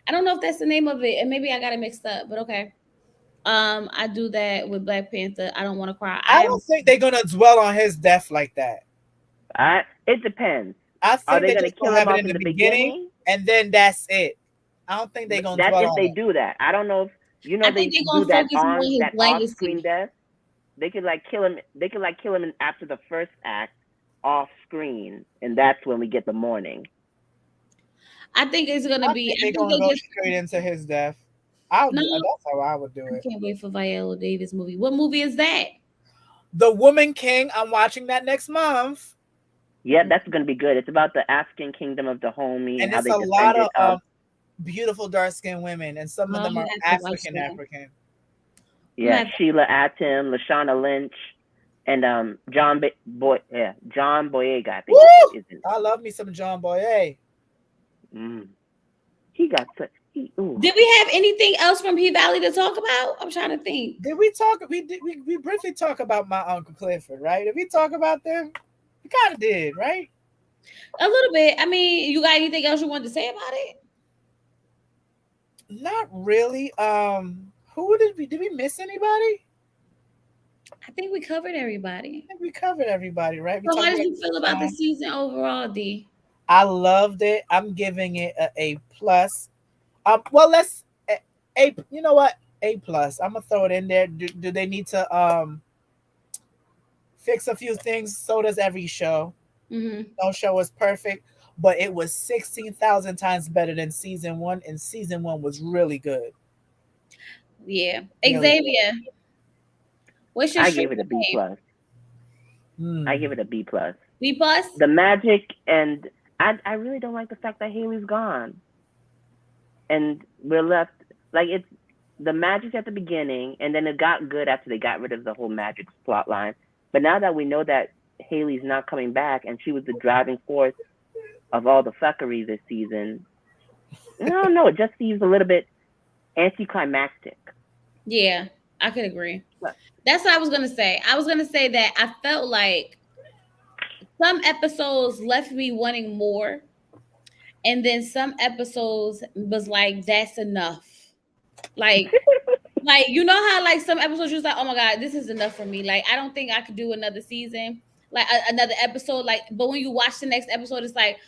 I don't know if that's the name of it, and maybe I got it mixed up, but okay. I do that with Black Panther. I don't want to cry. I don't think they're gonna dwell on his death like that. It depends. I think they're just gonna have it in the beginning, and then that's it. I don't think they're gonna. That's if they do that. I don't know if they do that off-screen death. They could kill him. They could kill him after the first act off screen, and that's when we get the mourning. I think it's gonna be. They're gonna go straight into his death. That's how I would do it. I can't wait for Viola Davis movie. What movie is that? The Woman King. I'm watching that next month. Yeah, that's gonna be good. It's about the African kingdom of Dahomey and it's a lot of beautiful dark-skinned women, and some of them are African. Yeah, Sheila Atim, Lashana Lynch, and John Boyega. I love me some John Boyega. He got such. Did we have anything else from P-Valley to talk about? I'm trying to think. Did we talk? We briefly talk about my Uncle Clifford, right? Did we talk about them? We kind of did, right? A little bit. I mean, you got anything else you wanted to say about it? Not really. Who did we miss anybody? I think we covered everybody. I think we covered everybody, right? So how did you feel about the season overall, D? I loved it. I'm giving it a A+. Well, let's A. You know what? A+. I'm gonna throw it in there. Do they need to fix a few things? So does every show. Mm-hmm. No show is perfect, but it was 16,000 times better than season 1, and season 1 was really good. Yeah, Xavier. What's your? I gave it a B+. I give it a B+. B+. The magic, and I really don't like the fact that Haley's gone, and we're left it's the magic at the beginning, and then it got good after they got rid of the whole magic plot line. But now that we know that Haley's not coming back, and she was the driving force of all the fuckery this season, I don't know. It just seems a little bit anticlimactic. Yeah, I could agree. That's what I was gonna say. I was gonna say that I felt like some episodes left me wanting more, and then some episodes was like, that's enough. Like you know how some episodes you're like, oh my god, this is enough for me. I don't think I could do another season, another episode. But when you watch the next episode, it's like,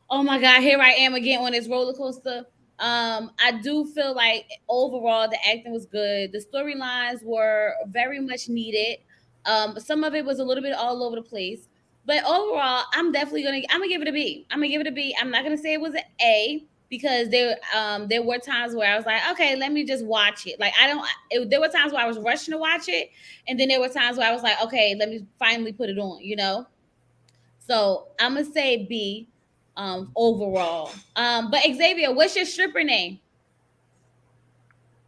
oh my god, here I am again on this roller coaster. I do feel like overall the acting was good. The storylines were very much needed. Some of it was a little bit all over the place, but overall, I'm gonna give it a B. I'm not gonna say it was an A, because there were times where I was like, okay, let me just watch it. There were times where I was rushing to watch it, and then there were times where I was like, okay, let me finally put it on. So I'm gonna say B. Overall. But Xavier, what's your stripper name?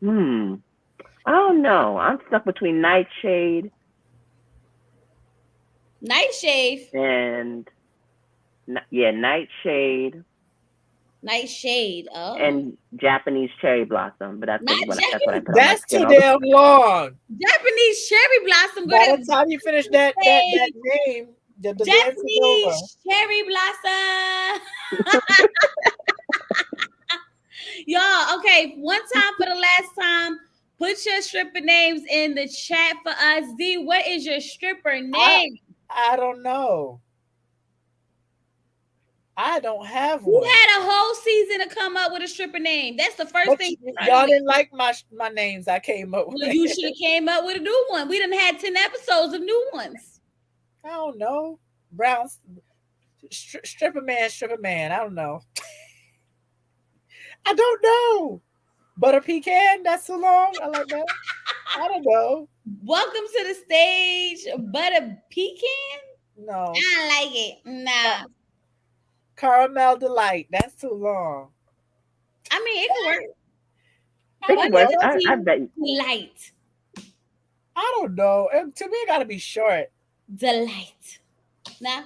I don't know. I'm stuck between Nightshade. And Nightshade. Oh. And Japanese Cherry Blossom, but that's what I put. That's too damn long. Japanese Cherry Blossom. By the time you finish that name. Japanese Cherry Blossom. Y'all, okay, one time for the last time, put your stripper names in the chat for us. D, what is your stripper name? I don't know. I don't have one. You had a whole season to come up with a stripper name. That's the first thing. Y'all didn't like my names I came up with. Well, you should have came up with a new one. We done had 10 episodes of new ones. I don't know. Brown stripper man. I don't know. I don't know. Butter pecan. That's so long. I like that. I don't know. Welcome to the stage, Butter Pecan. No, I like it. Nah. Caramel Delight. That's too long. I mean, it could work. It could work. I bet. Delight. I don't know. To me, it got to be short. Delight. Nah.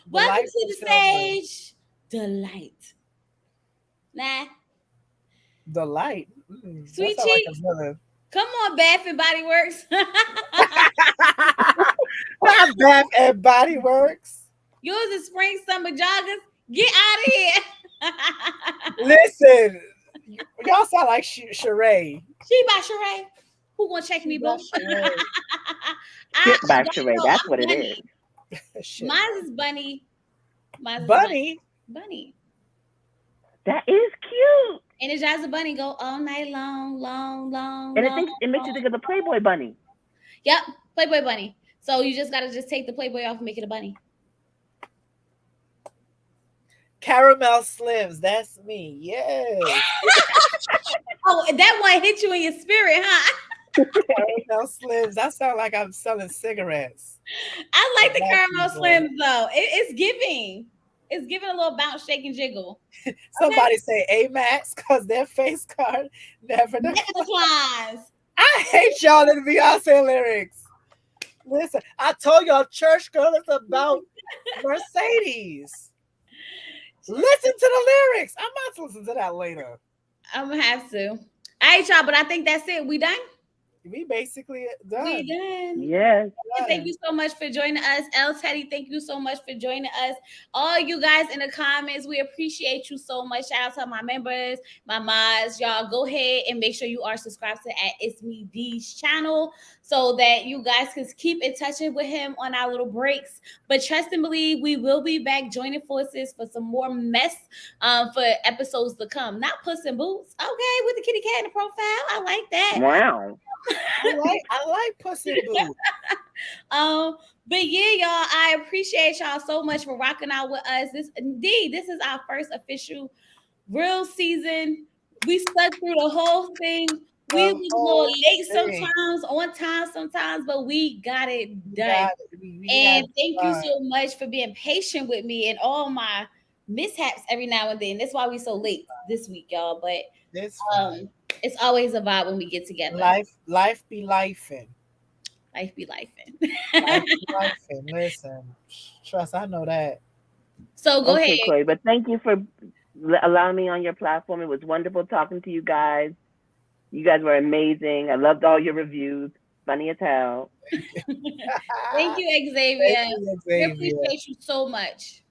Welcome to the stage. Delight. Nah. Delight. Sweet Cheeks. Like come on, Bath and Body Works. Not Bath and Body Works. Yours is spring summer joggers. Get out of here. Listen, y'all sound like Sheree. She by Sheree. Who gonna check me, boo? Get by Sheree. That's what it is. Mine is Bunny. Bunny. That is cute. Energizer Bunny go all night long. And it makes you think of the Playboy Bunny. Yep, Playboy Bunny. So you just gotta take the Playboy off and make it a bunny. Caramel Slims, that's me. Yes. Oh, that one hit you in your spirit, huh? Caramel Slims. That sounds like I'm selling cigarettes. I like the Caramel Slims though. It's giving. It's giving a little bounce, shake, and jiggle. Somebody say Amex because their face card never declines. I hate y'all in the Beyonce lyrics. Listen, I told y'all Church Girl is about Mercedes. Listen to the lyrics. I'm about to listen to that later. I'm gonna have to. All right, y'all, but I think that's it. We done? We basically done. We done. Yes. Thank you so much for joining us. El Teddy, thank you so much for joining us. All you guys in the comments, we appreciate you so much. Shout out to my members, my mods. Y'all go ahead and make sure you are subscribed to It's Me D's channel so that you guys can keep in touch with him on our little breaks. But trust and believe, we will be back joining forces for some more mess for episodes to come. Not Puss in Boots. Okay, with the kitty cat in the profile. I like that. Wow. I like Pussy Boo. But yeah, y'all, I appreciate y'all so much for rocking out with us. This is our first official real season. We stuck through the whole thing. We was a little late sometimes, on time sometimes, but we got it done. And thank you so much for being patient with me and all my mishaps every now and then. That's why we so late this week, y'all. But it's always a vibe when we get together. Life be lifing. Life be lifing. Life be lifing. Listen, trust, I know that. So go ahead, Chloe. But thank you for allowing me on your platform. It was wonderful talking to you guys. You guys were amazing. I loved all your reviews. Funny as hell. Thank you, Xavier. We appreciate you so much.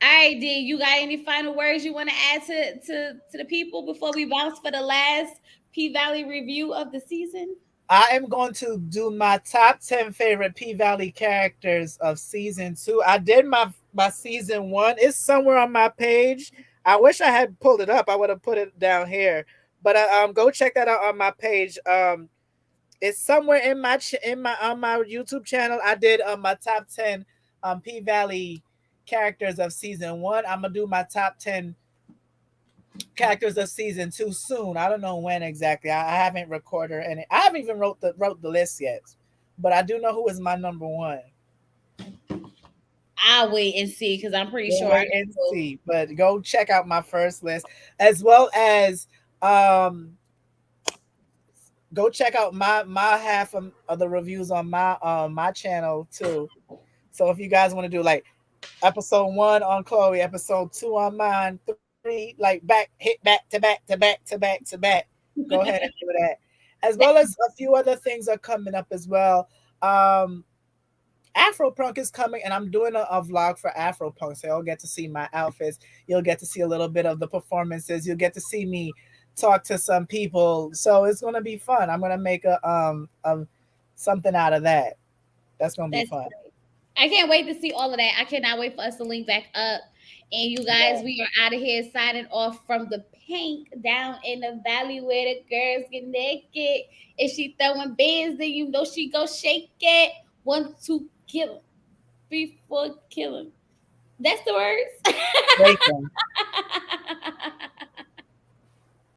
All right, D, you got any final words you want to add to the people before we bounce for the last P-Valley review of the season? I am going to do my top 10 favorite P-Valley characters of season 2. I did my season 1. It's somewhere on my page. I wish I had pulled it up. I would have put it down here. But go check that out on my page. It's somewhere in my on my YouTube channel. I did my top 10 P-Valley characters of season 1. I'm gonna do my top 10 characters of season 2 soon. I don't know when exactly. I haven't recorded any. I haven't even wrote the list yet, but I do know who is my number 1. I'll wait and see because I'm pretty sure I can see. But go check out my first list as well as go check out my half of the reviews on my channel too. So if you guys want to do like episode 1 on Chloe, episode 2 on mine, 3 like hit back to back. Go ahead and do that. As well as a few other things are coming up as well. Afropunk is coming, and I'm doing a vlog for Afropunk, so you'll get to see my outfits. You'll get to see a little bit of the performances. You'll get to see me talk to some people. So it's gonna be fun. I'm gonna make a something out of that. That's gonna be fun. Great. I can't wait to see all of that. I cannot wait for us to link back up. And you guys, we are out of here signing off from the Pink down in the valley where the girls get naked. If she throwing bands, then you know she go shake it. 1, 2, kill him. 3, 4, kill him. That's the words.